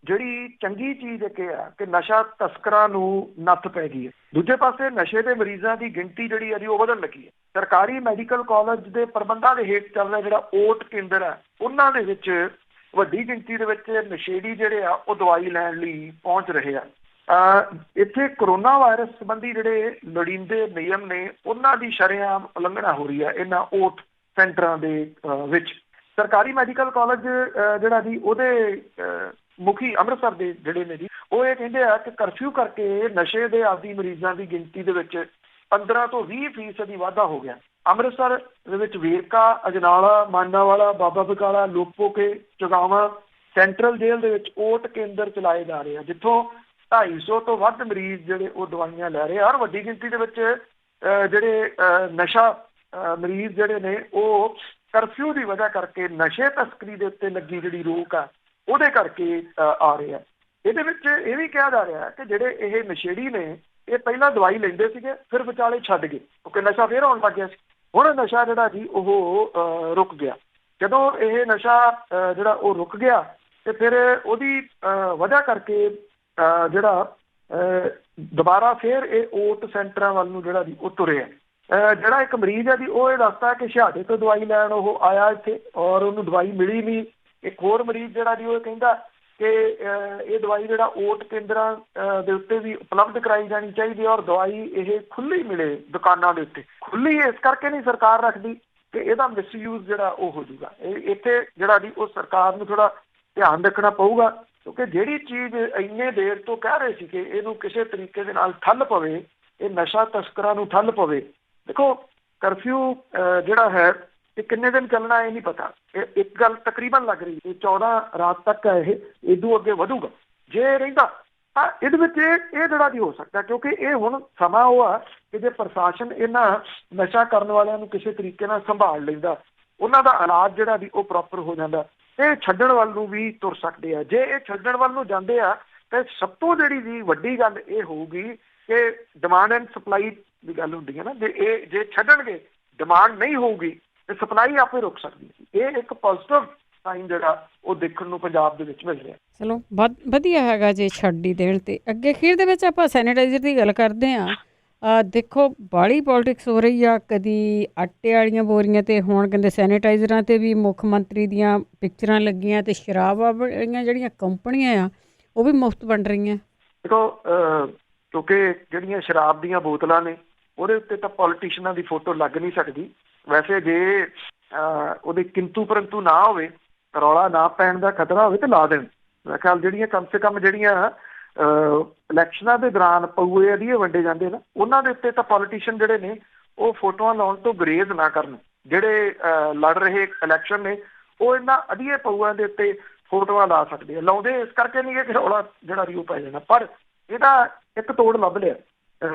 ਜਿਹੜੀ ਚੰਗੀ ਚੀਜ਼ ਇਹ ਆ ਕਿ ਨਸ਼ਾ ਤਸਕਰਾਂ ਨੂੰ ਨੱਥ ਪੈ ਗਈ ਹੈ। ਦੂਜੇ ਪਾਸੇ ਨਸ਼ੇ ਦੇ ਮਰੀਜ਼ਾਂ ਦੀ ਗਿਣਤੀ ਜਿਹੜੀ ਹੈ ਜੀ ਉਹ ਵਧਣ ਲੱਗੀ ਹੈ। ਸਰਕਾਰੀ ਮੈਡੀਕਲ ਕਾਲਜ ਦੇ ਪ੍ਰਬੰਧਾਂ ਦੇ ਹੇਠ ਚੱਲ ਰਿਹਾ ਜਿਹੜਾ ਓਟ ਕੇਂਦਰ ਹੈ ਉਹਨਾਂ ਦੇ ਵਿੱਚ ਵੱਡੀ ਗਿਣਤੀ ਦੇ ਵਿੱਚ ਨਸ਼ੇੜੀ ਜਿਹੜੇ ਆ ਉਹ ਦਵਾਈ ਲੈਣ ਲਈ ਪਹੁੰਚ ਰਹੇ ਆ। ਇੱਥੇ ਕਰੋਨਾ ਵਾਇਰਸ ਸੰਬੰਧੀ ਜਿਹੜੇ ਲੋੜੀਂਦੇ ਨਿਯਮ ਨੇ ਉਹਨਾਂ ਦੀ ਸ਼ਰੇਆਮ ਉਲੰਘਣਾ ਹੋ ਰਹੀ ਹੈ ਇਹਨਾਂ ਓਟ ਸੈਂਟਰਾਂ ਦੇ ਵਿੱਚ। ਸਰਕਾਰੀ ਮੈਡੀਕਲ ਕਾਲਜ ਜਿਹੜਾ ਜੀ ਉਹਦੇ ਮੁਖੀ ਅੰਮ੍ਰਿਤਸਰ ਦੇ ਜਿਹੜੇ ਨੇ ਜੀ ਉਹ ਇਹ ਕਹਿੰਦੇ ਆ ਕਿ ਕਰਫਿਊ ਕਰਕੇ ਨਸ਼ੇ ਦੇ ਆਦੀ ਮਰੀਜ਼ਾਂ ਦੀ ਗਿਣਤੀ ਦੇ ਵਿੱਚ 15 ਤੋਂ 20% ਵਾਧਾ ਹੋ ਗਿਆ। ਅੰਮ੍ਰਿਤਸਰ ਦੇ ਵਿੱਚ ਵੇਰਕਾ, ਅਜਨਾਲਾ, ਮਾਨਾਵਾਲਾ, ਬਾਬਾ ਬਕਾਲਾ, ਲੋਪੋਕੇ, ਚੁਗਾਵਾਂ ਸੈਂਟਰਲ ਜੇਲ੍ਹ ਦੇ ਵਿੱਚ ਓਟ ਕੇਂਦਰ ਚਲਾਏ ਜਾ ਰਹੇ ਆ ਜਿੱਥੋਂ 250 ਤੋਂ ਵੱਧ ਮਰੀਜ਼ ਜਿਹੜੇ ਉਹ ਦਵਾਈਆਂ ਲੈ ਰਹੇ ਆ। ਔਰ ਵੱਡੀ ਗਿਣਤੀ ਦੇ ਵਿੱਚ ਜਿਹੜੇ ਨਸ਼ਾ ਮਰੀਜ਼ ਜਿਹੜੇ ਨੇ ਉਹ ਕਰਫਿਊ ਦੀ ਵਜ੍ਹਾ ਕਰਕੇ ਨਸ਼ੇ ਤਸਕਰੀ ਦੇ ਉੱਤੇ ਲੱਗੀ ਜਿਹੜੀ ਰੋਕ ਆ ਉਹਦੇ ਕਰਕੇ ਆ ਰਹੇ ਆ। ਇਹਦੇ ਵਿੱਚ ਇਹ ਵੀ ਕਿਹਾ ਜਾ ਰਿਹਾ ਕਿ ਜਿਹੜੇ ਇਹ ਨਸ਼ੇੜੀ ਨੇ ਇਹ ਪਹਿਲਾਂ ਦਵਾਈ ਲੈਂਦੇ ਸੀਗੇ ਫਿਰ ਵਿਚਾਲੇ ਛੱਡ ਗਏ ਕਿਉਂਕਿ ਨਸ਼ਾ ਫਿਰ ਆਉਣ ਲੱਗ ਗਿਆ ਸੀ। ਹੁਣ ਨਸ਼ਾ ਜਿਹੜਾ ਜੀ ਉਹ ਰੁਕ ਗਿਆ। ਜਦੋਂ ਇਹ ਨਸ਼ਾ ਜਿਹੜਾ ਉਹ ਰੁਕ ਗਿਆ ਤੇ ਫਿਰ ਉਹਦੀ ਵਜ੍ਹਾ ਕਰਕੇ ਜਿਹੜਾ ਦੁਬਾਰਾ ਫਿਰ ਇਹ ਓਟ ਸੈਂਟਰਾਂ ਵੱਲ ਨੂੰ ਜਿਹੜਾ ਜੀ ਉਹ ਤੁਰਿਆ। ਜਿਹੜਾ ਇੱਕ ਮਰੀਜ਼ ਹੈ ਜੀ ਉਹ ਇਹ ਦੱਸਦਾ ਕਿ ਛਿਹਾਟੇ ਤੋਂ ਦਵਾਈ ਲੈਣ ਉਹ ਆਇਆ ਇੱਥੇ ਔਰ ਉਹਨੂੰ ਦਵਾਈ ਮਿਲੀ ਨਹੀਂ। ਇੱਕ ਹੋਰ ਮਰੀਜ਼ ਜਿਹੜਾ ਜੀ ਉਹ ਕਹਿੰਦਾ ਕਿ ਇਹ ਦਵਾਈ ਜਿਹੜਾ ਓਟ ਕੇਂਦਰਾਂ ਦੇ ਉੱਤੇ ਵੀ ਉਪਲਬਧ ਕਰਾਈ ਜਾਣੀ ਚਾਹੀਦੀ ਔਰ ਦਵਾਈ ਇਹ ਖੁੱਲ੍ਹੀ ਮਿਲੇ ਦੁਕਾਨਾਂ ਦੇ ਉੱਤੇ। ਖੁੱਲ੍ਹੀ ਇਸ ਕਰਕੇ ਨਹੀਂ ਸਰਕਾਰ ਰੱਖਦੀ ਕਿ ਇਹਦਾ ਮਿਸਯੂਜ਼ ਜਿਹੜਾ ਉਹ ਹੋ ਜਾਊਗਾ। ਇੱਥੇ ਜਿਹੜਾ ਜੀ ਉਹ ਸਰਕਾਰ ਨੂੰ ਥੋੜ੍ਹਾ ਧਿਆਨ ਰੱਖਣਾ ਪਊਗਾ ਕਿਉਂਕਿ ਜਿਹੜੀ ਚੀਜ਼ ਇੰਨੇ ਦੇਰ ਤੋਂ ਕਹਿ ਰਹੇ ਸੀ ਕਿ ਇਹਨੂੰ ਕਿਸੇ ਤਰੀਕੇ ਦੇ ਨਾਲ ਠੱਲ ਪਵੇ, ਇਹ ਨਸ਼ਾ ਤਸਕਰਾਂ ਨੂੰ ਠੱਲ ਪਵੇ। ਦੇਖੋ ਕਰਫਿਊ ਜਿਹੜਾ ਹੈ ਇਹ ਕਿੰਨੇ ਦਿਨ ਚੱਲਣਾ ਇਹ ਨਹੀਂ ਪਤਾ। ਇਹ ਇੱਕ ਗੱਲ ਤਕਰੀਬਨ ਲੱਗ ਰਹੀ ਹੈ 14 ਰਾਤ ਤੱਕ ਹੈ, ਇਹ ਇਦੋਂ ਅੱਗੇ ਵਧੂਗਾ। ਜੇ ਰਹਿੰਦਾ ਤਾਂ ਇਹਦੇ ਵਿੱਚ ਇਹ ਜਿਹੜਾ ਵੀ ਹੋ ਸਕਦਾ ਕਿਉਂਕਿ ਇਹ ਹੁਣ ਸਮਾਂ ਉਹ ਆ ਕਿ ਜੇ ਪ੍ਰਸ਼ਾਸਨ ਇਹਨਾਂ ਨਸ਼ਾ ਕਰਨ ਵਾਲਿਆਂ ਨੂੰ ਕਿਸੇ ਤਰੀਕੇ ਨਾਲ ਸੰਭਾਲ ਲੈਂਦਾ, ਉਹਨਾਂ ਦਾ ਇਲਾਜ ਜਿਹੜਾ ਵੀ ਉਹ ਪ੍ਰੋਪਰ ਹੋ ਜਾਂਦਾ, ਇਹ ਛੱਡਣ ਵੱਲ ਨੂੰ ਵੀ ਤੁਰ ਸਕਦੇ ਆ। ਜੇ ਇਹ ਛੱਡਣ ਵੱਲ ਨੂੰ ਜਾਂਦੇ ਆ ਤਾਂ ਸਭ ਤੋਂ ਜਿਹੜੀ ਜੀ ਵੱਡੀ ਗੱਲ ਇਹ ਹੋਊਗੀ ਕਿ ਡਿਮਾਂਡ ਐਂਡ ਸਪਲਾਈ ਦੀ ਗੱਲ ਹੁੰਦੀ ਹੈ ਨਾ, ਜੇ ਛੱਡਣਗੇ ਡਿਮਾਂਡ ਨਹੀਂ ਹੋਊਗੀ ਤੇ ਸਪਲਾਈ ਆਪੇ ਰੁਕ ਸਕਦੀ ਹੈ। ਇਹ ਇੱਕ ਪੋਜ਼ਿਟਿਵ ਸਾਈਨ ਜਿਹੜਾ ਉਹ ਦੇਖਣ ਨੂੰ ਪੰਜਾਬ ਦੇ ਵਿੱਚ ਮਿਲ ਰਿਹਾ। ਚਲੋ ਵਧੀਆ ਹੈਗਾ ਜੇ ਛੱਡ ਹੀ ਦੇਣ। ਤੇ ਅੱਗੇ ਅਖੀਰ ਦੇ ਵਿੱਚ ਆਪਾਂ ਸੈਨੀਟਾਈਜ਼ਰ ਦੀ ਗੱਲ ਕਰਦੇ ਹਾਂ। ਦੇਖੋ ਬਾਹਲੀ ਪੋਲੀਟਿਕਸ ਹੋ ਰਹੀ ਆ, ਕਦੀ ਆਟੇ ਵਾਲੀਆਂ ਬੋਰੀਆਂ ਤੇ ਹੁਣ ਕਹਿੰਦੇ ਸੈਨੀਟਾਈਜ਼ਰਾਂ ਤੇ ਵੀ ਮੁੱਖ ਮੰਤਰੀ ਦੀਆਂ ਪਿਕਚਰਾਂ ਲੱਗੀਆਂ ਤੇ ਸ਼ਰਾਬ ਵਾਲੀਆਂ ਜਿਹੜੀਆਂ ਕੰਪਨੀਆਂ ਆ ਉਹ ਵੀ ਮੁਫਤ ਵੰਡ ਰਹੀਆਂ। ਦੇਖੋ ਕਿਉਂਕਿ ਜਿਹੜੀਆਂ ਸ਼ਰਾਬ ਦੀਆਂ ਬੋਤਲਾਂ ਨੇ ਉਹਦੇ ਉੱਤੇ ਤਾਂ ਪੋਲੀਟੀਸ਼ੀਅਨਾਂ ਦੀ ਫੋਟੋ ਲੱਗ ਨਹੀਂ ਸਕਦੀ। ਵੈਸੇ ਜੇ ਉਹਦੇ ਕਿੰਤੂ ਪਰੰਤੂ ਨਾ ਹੋਵੇ, ਰੌਲਾ ਨਾ ਪੈਣ ਦਾ ਖਤਰਾ ਹੋਵੇ ਤੇ ਲਾ ਦੇਣ। ਮੇਰੇ ਖਿਆਲ ਜਿਹੜੀਆਂ ਕਮ ਸੇ ਕਮ ਜਿਹੜੀਆਂ ਇਲੈਕਸ਼ਨਾਂ ਦੇ ਦੌਰਾਨ ਪਊਏ ਅਧੀਏ ਵੰਡੇ ਜਾਂਦੇ ਨਾ ਉਹਨਾਂ ਦੇ ਉੱਤੇ ਤਾਂ ਪੋਲੀਟੀਸ਼ੀਅਨ ਜਿਹੜੇ ਨੇ ਉਹ ਫੋਟੋਆਂ ਲਾਉਣ ਤੋਂ ਗੁਰੇਜ਼ ਨਾ ਕਰਨ। ਜਿਹੜੇ ਲੜ ਰਹੇ ਇਲੈਕਸ਼ਨ ਨੇ ਉਹ ਇਹਨਾਂ ਅਧੀਏ ਪਊਆਂ ਦੇ ਉੱਤੇ ਫੋਟੋਆਂ ਲਾ ਸਕਦੇ ਆ। ਲਾਉਂਦੇ ਇਸ ਕਰਕੇ ਨਹੀਂ ਕਿ ਰੌਲਾ ਜਿਹੜਾ ਵੀ ਉਹ ਪੈ ਜਾਣਾ, ਪਰ ਇਹਦਾ ਇੱਕ ਤੋੜ ਲੱਭ ਲਿਆ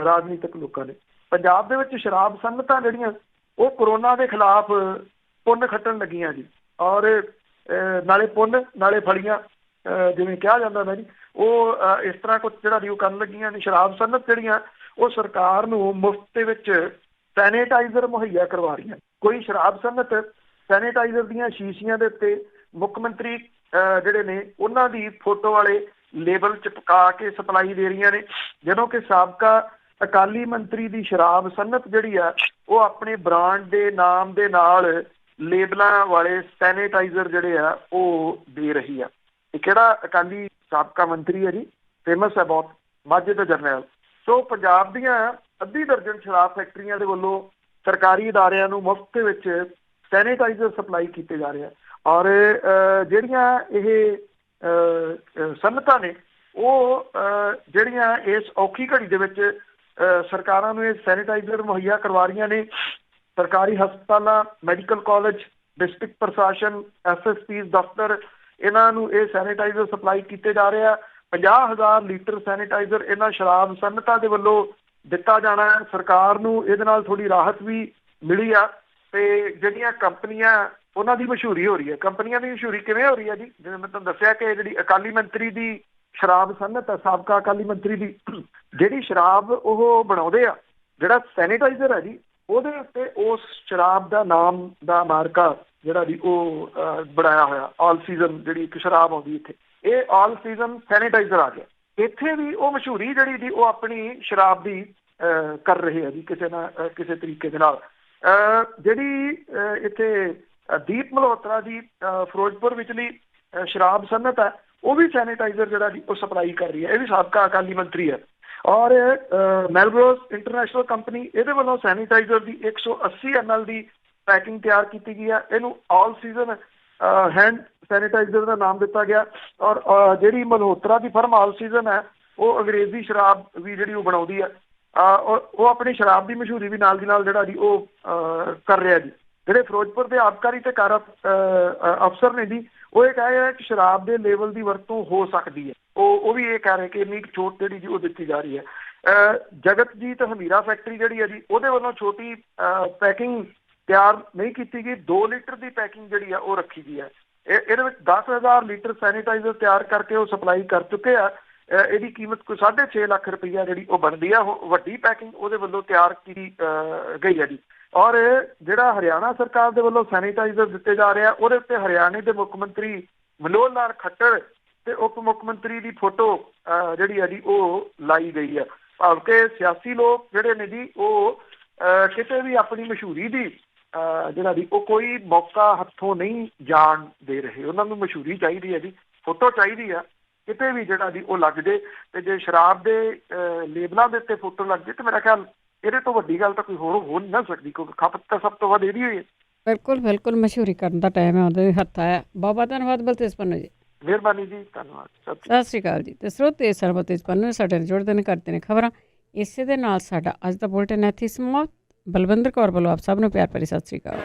ਰਾਜਨੀਤਿਕ ਲੋਕਾਂ ਨੇ। ਪੰਜਾਬ ਦੇ ਵਿੱਚ ਸ਼ਰਾਬ ਸਨਅਤਾਂ ਜਿਹੜੀਆਂ ਉਹ ਕਰੋਨਾ ਦੇ ਖਿਲਾਫ ਪੁੰਨ ਖੱਟਣ ਲੱਗੀਆਂ ਜੀ, ਔਰ ਨਾਲੇ ਪੁੰਨ ਨਾਲੇ ਫਲੀਆਂ ਜਿਵੇਂ ਕਿਹਾ ਜਾਂਦਾ ਨਾ ਜੀ, ਉਹ ਇਸ ਤਰ੍ਹਾਂ ਕੁਛ ਜਿਹੜਾ ਵੀ ਉਹ ਕਰਨ ਲੱਗੀਆਂ ਨੇ। ਸ਼ਰਾਬ ਸਨਅਤ ਜਿਹੜੀਆਂ ਉਹ ਸਰਕਾਰ ਨੂੰ ਮੁਫਤ ਦੇ ਵਿੱਚ ਸੈਨੀਟਾਈਜ਼ਰ ਮੁਹੱਈਆ ਕਰਵਾ ਰਹੀਆਂ। ਕੋਈ ਸ਼ਰਾਬ ਸਨਅਤ ਸੈਨੀਟਾਈਜ਼ਰ ਦੀਆਂ ਸ਼ੀਸ਼ੀਆਂ ਦੇ ਉੱਤੇ ਮੁੱਖ ਮੰਤਰੀ ਜਿਹੜੇ ਨੇ ਉਹਨਾਂ ਦੀ ਫੋਟੋ ਵਾਲੇ ਲੇਬਲ ਚਿਪਕਾ ਕੇ ਸਪਲਾਈ ਦੇ ਰਹੀਆਂ ਨੇ, ਜਦੋਂ ਕਿ ਸਾਬਕਾ ਅਕਾਲੀ ਮੰਤਰੀ ਦੀ ਸ਼ਰਾਬ ਸਨਅਤ ਜਿਹੜੀ ਆ ਉਹ ਆਪਣੇ ਬ੍ਰਾਂਡ ਦੇ ਨਾਮ ਦੇ ਨਾਲ ਲੇਬਲਾਂ ਵਾਲੇ ਸੈਨੀਟਾਈਜ਼ਰ ਜਿਹੜੇ ਆ ਉਹ ਦੇ ਰਹੀ ਆ। ਇਹ ਕਿਹੜਾ ਅਕਾਲੀ ਸਾਬਕਾ ਮੰਤਰੀ ਹੈ ਜੀ, ਫੇਮਸ ਹੈ ਬਹੁਤ, ਮਾਝੇ ਦਾ ਜਰਨੈਲ। ਸੋ ਪੰਜਾਬ ਦੀਆਂ ਅੱਧੀ ਦਰਜਨ ਸ਼ਰਾਬ ਫੈਕਟਰੀਆਂ ਦੇ ਵੱਲੋਂ ਸਰਕਾਰੀ ਅਦਾਰਿਆਂ ਨੂੰ ਮੁਫਤ ਦੇ ਵਿੱਚ ਸੈਨੀਟਾਈਜ਼ਰ ਸਪਲਾਈ ਕੀਤੇ ਜਾ ਰਹੇ ਆ। ਔਰ ਜਿਹੜੀਆਂ ਇਹ ਸਨਅਤਾਂ ਨੇ ਉਹ ਜਿਹੜੀਆਂ ਇਸ ਔਖੀ ਘੜੀ ਦੇ ਵਿੱਚ ਸਰਕਾਰਾਂ ਨੂੰ ਇਹ ਸੈਨੀਟਾਈਜ਼ਰ ਮੁਹੱਈਆ ਕਰਵਾ ਰਹੀਆਂ ਨੇ। ਸਰਕਾਰੀ ਹਸਪਤਾਲਾਂ, ਮੈਡੀਕਲ ਕਾਲਜ, ਡਿਸਟ੍ਰਿਕਟ ਪ੍ਰਸ਼ਾਸਨ, SSP's ਦਫ਼ਤਰ, ਇਹਨਾਂ ਨੂੰ ਇਹ ਸੈਨੀਟਾਈਜ਼ਰ ਸਪਲਾਈ ਕੀਤੇ ਜਾ ਰਹੇ ਆ। 50,000 ਲੀਟਰ ਸੈਨੀਟਾਈਜ਼ਰ ਇਹਨਾਂ ਸ਼ਰਾਬ ਸਨਅਤਾਂ ਦੇ ਵੱਲੋਂ ਦਿੱਤਾ ਜਾਣਾ ਹੈ। ਸਰਕਾਰ ਨੂੰ ਇਹਦੇ ਨਾਲ ਥੋੜ੍ਹੀ ਰਾਹਤ ਵੀ ਮਿਲੀ ਆ ਤੇ ਜਿਹੜੀਆਂ ਕੰਪਨੀਆਂ ਉਹਨਾਂ ਦੀ ਮਸ਼ਹੂਰੀ ਹੋ ਰਹੀ ਹੈ। ਕੰਪਨੀਆਂ ਦੀ ਮਸ਼ਹੂਰੀ ਕਿਵੇਂ ਹੋ ਰਹੀ ਹੈ ਜੀ, ਜਿਵੇਂ ਮੈਂ ਤੁਹਾਨੂੰ ਦੱਸਿਆ ਕਿ ਜਿਹੜੀ ਅਕਾਲੀ ਮੰਤਰੀ ਦੀ ਸ਼ਰਾਬ ਸਨਅਤ ਹੈ, ਸਾਬਕਾ ਅਕਾਲੀ ਮੰਤਰੀ ਦੀ ਜਿਹੜੀ ਸ਼ਰਾਬ ਉਹ ਬਣਾਉਂਦੇ ਆ, ਜਿਹੜਾ ਸੈਨੀਟਾਈਜ਼ਰ ਹੈ ਜੀ ਉਹਦੇ ਉੱਤੇ ਉਸ ਸ਼ਰਾਬ ਦਾ ਨਾਮ ਦਾ ਮਾਰਕਾ ਜਿਹੜਾ ਜੀ ਉਹ ਬਣਾਇਆ ਹੋਇਆ। ਆਲ ਸੀਜ਼ਨ ਜਿਹੜੀ ਇੱਕ ਸ਼ਰਾਬ ਆਉਂਦੀ ਇੱਥੇ, ਇਹ ਆਲ ਸੀਜ਼ਨ ਸੈਨੀਟਾਈਜ਼ਰ ਆ ਗਿਆ। ਇੱਥੇ ਵੀ ਉਹ ਮਸ਼ਹੂਰੀ ਜਿਹੜੀ ਜੀ ਉਹ ਆਪਣੀ ਸ਼ਰਾਬ ਦੀ ਕਰ ਰਹੇ ਆ ਜੀ ਕਿਸੇ ਨਾ ਕਿਸੇ ਤਰੀਕੇ ਦੇ ਨਾਲ। ਜਿਹੜੀ ਇੱਥੇ ਦੀਪ ਮਲਹੋਤਰਾ ਦੀ ਫਿਰੋਜ਼ਪੁਰ ਵਿਚਲੀ ਸ਼ਰਾਬ ਸਨਅਤ ਹੈ ਉਹ ਵੀ ਸੈਨੀਟਾਈਜ਼ਰ ਜਿਹੜਾ ਜੀ ਉਹ ਸਪਲਾਈ ਕਰ ਰਹੀ ਹੈ। ਇਹ ਵੀ ਸਾਬਕਾ ਅਕਾਲੀ ਮੰਤਰੀ ਹੈ। ਔਰ ਮੈਲਬਰੋਸ ਇੰਟਰਨੈਸ਼ਨਲ ਕੰਪਨੀ ਇਹਦੇ ਵੱਲੋਂ ਸੈਨੀਟਾਈਜ਼ਰ ਦੀ 180 ml ਦੀ ਪੈਕਿੰਗ ਤਿਆਰ ਕੀਤੀ ਗਈ ਹੈ। ਇਹਨੂੰ ਆਲ ਸੀਜ਼ਨ ਹੈਂਡ ਸੈਨੀਟਾਈਜ਼ਰ ਦਾ ਨਾਮ ਦਿੱਤਾ ਗਿਆ। ਔਰ ਜਿਹੜੀ ਮਲਹੋਤਰਾ ਦੀ ਫਰਮ ਆਲ ਸੀਜ਼ਨ ਹੈ ਉਹ ਅੰਗਰੇਜ਼ੀ ਸ਼ਰਾਬ ਵੀ ਜਿਹੜੀ ਉਹ ਬਣਾਉਂਦੀ ਹੈ। ਉਹ ਆਪਣੀ ਸ਼ਰਾਬ ਦੀ ਮਸ਼ਹੂਰੀ ਵੀ ਨਾਲ ਦੀ ਨਾਲ ਜਿਹੜਾ ਜੀ ਉਹ ਕਰ ਰਿਹਾ ਜੀ। ਜਿਹੜੇ ਫਿਰੋਜ਼ਪੁਰ ਦੇ ਆਬਕਾਰੀ ਤੇ ਕਰ ਅਫਸਰ ਨੇ ਜੀ ਉਹ ਇਹ ਕਹਿ ਰਿਹਾ ਕਿ ਸ਼ਰਾਬ ਦੇ ਲੇਵਲ ਦੀ ਵਰਤੋਂ ਹੋ ਸਕਦੀ ਹੈ। ਉਹ ਵੀ ਇਹ ਕਹਿ ਰਹੇ ਕਿ ਇੰਨੀ ਛੋਟ ਜਿਹੜੀ ਜੀ ਉਹ ਦਿੱਤੀ ਜਾ ਰਹੀ ਹੈ। ਜਗਤਜੀਤ ਹਮੀਰਾ ਫੈਕਟਰੀ ਜਿਹੜੀ ਹੈ ਜੀ ਉਹਦੇ ਵੱਲੋਂ ਛੋਟੀ ਪੈਕਿੰਗ ਤਿਆਰ ਨਹੀਂ ਕੀਤੀ ਗਈ, 2 ਲੀਟਰ ਦੀ ਪੈਕਿੰਗ ਜਿਹੜੀ ਆ ਉਹ ਰੱਖੀ ਗਈ ਹੈ। ਇਹਦੇ ਵਿੱਚ 10,000 ਲੀਟਰ ਸੈਨੀਟਾਈਜ਼ਰ ਤਿਆਰ ਕਰਕੇ ਉਹ ਸਪਲਾਈ ਕਰ ਚੁੱਕੇ ਆ। ਇਹਦੀ ਕੀਮਤ ਕੋਈ 6.5 ਲੱਖ ਰੁਪਈਆ ਜਿਹੜੀ ਉਹ ਬਣਦੀ ਆ। ਵੱਡੀ ਪੈਕਿੰਗ ਉਹਦੇ ਵੱਲੋਂ ਤਿਆਰ ਕੀਤੀ ਗਈ ਹੈ ਜੀ। ਔਰ ਜਿਹੜਾ ਹਰਿਆਣਾ ਸਰਕਾਰ ਦੇ ਵੱਲੋਂ ਸੈਨੀਟਾਈਜ਼ਰ ਦਿੱਤੇ ਜਾ ਰਿਹਾ ਉਹਦੇ ਉੱਤੇ ਹਰਿਆਣੇ ਦੇ ਮੁੱਖ ਮੰਤਰੀ ਮਨੋਹਰ ਲਾਲ ਖੱਟਰ ਤੇ ਉਪ ਮੁੱਖ ਮੰਤਰੀ ਦੀ ਫੋਟੋ ਜਿਹੜੀ ਹੈ ਜੀ ਉਹ ਲਾਈ ਗਈ ਹੈ। ਭਾਵ ਕਿ ਸਿਆਸੀ ਲੋਕ ਜਿਹੜੇ ਨੇ ਜੀ ਉਹ ਕਿਤੇ ਵੀ ਆਪਣੀ ਮਸ਼ਹੂਰੀ ਦੀ ਜਿਹੜਾ ਜੀ ਉਹ ਕੋਈ ਮੌਕਾ ਹੱਥੋਂ ਨਹੀਂ ਜਾਣ ਦੇ ਰਹੇ। ਉਹਨਾਂ ਨੂੰ ਮਸ਼ਹੂਰੀ ਚਾਹੀਦੀ ਹੈ ਜੀ, ਫੋਟੋ ਚਾਹੀਦੀ ਆ, ਕਿਤੇ ਵੀ ਜਿਹੜਾ ਜੀ ਉਹ ਲੱਗ ਜੇ। ਤੇ ਜੇ ਸ਼ਰਾਬ ਦੇ ਲੇਬਲਾਂ ਦੇ ਉੱਤੇ ਫੋਟੋ ਲੱਗ ਜੇ ਤੇ ਮੇਰਾ ਖਿਆਲ ਇਹਦੇ ਤੋਂ ਵੱਡੀ ਗੱਲ ਤਾਂ ਕੋਈ ਹੋਰ ਹੋ ਨਹੀਂ ਨਾ ਸਕਦੀ, ਕਿਉਂਕਿ ਖਪਤ ਤਾਂ ਸਭ ਤੋਂ ਵੱਧ ਇਹਦੀ ਹੋਈ ਹੈ। ਬਿਲਕੁਲ ਬਿਲਕੁਲ, ਮਸ਼ਹੂਰੀ ਕਰਨ ਦਾ ਟਾਈਮ ਹੈ, ਉਹਦੇ ਹੱਥ ਆਇਆ। ਬਹੁਤ ਧੰਨਵਾਦ ਬਲਤੇਜ ਪੰਨੂ ਜੀ। ਮਿਹਰਬਾਨੀ ਜੀ, ਧੰਨਵਾਦ। ਸਤਿ ਸ਼੍ਰੀ ਅਕਾਲ ਜੀ। ਤੇ ਸਰੋਤੇ ਸਰ ਬਲਤੇਜ ਪੰਨੂ ਸਾਡੇ ਨਾਲ ਜੁੜਦੇ ਨੇ, ਕਰਦੇ ਨੇ ਖਬਰਾਂ। ਇਸੇ ਦੇ ਨਾਲ ਸਾਡਾ ਅੱਜ ਦਾ ਬੁਲਟਨ ਇੱਥੇ ਸਮਾਪਤ। ਬਲਵਿੰਦਰ ਕੌਰ ਵੱਲੋਂ ਆਪ ਸਭ ਨੂੰ ਪਿਆਰ ਭਰੀ ਸਤਿ ਸ਼੍ਰੀ ਅਕਾਲ।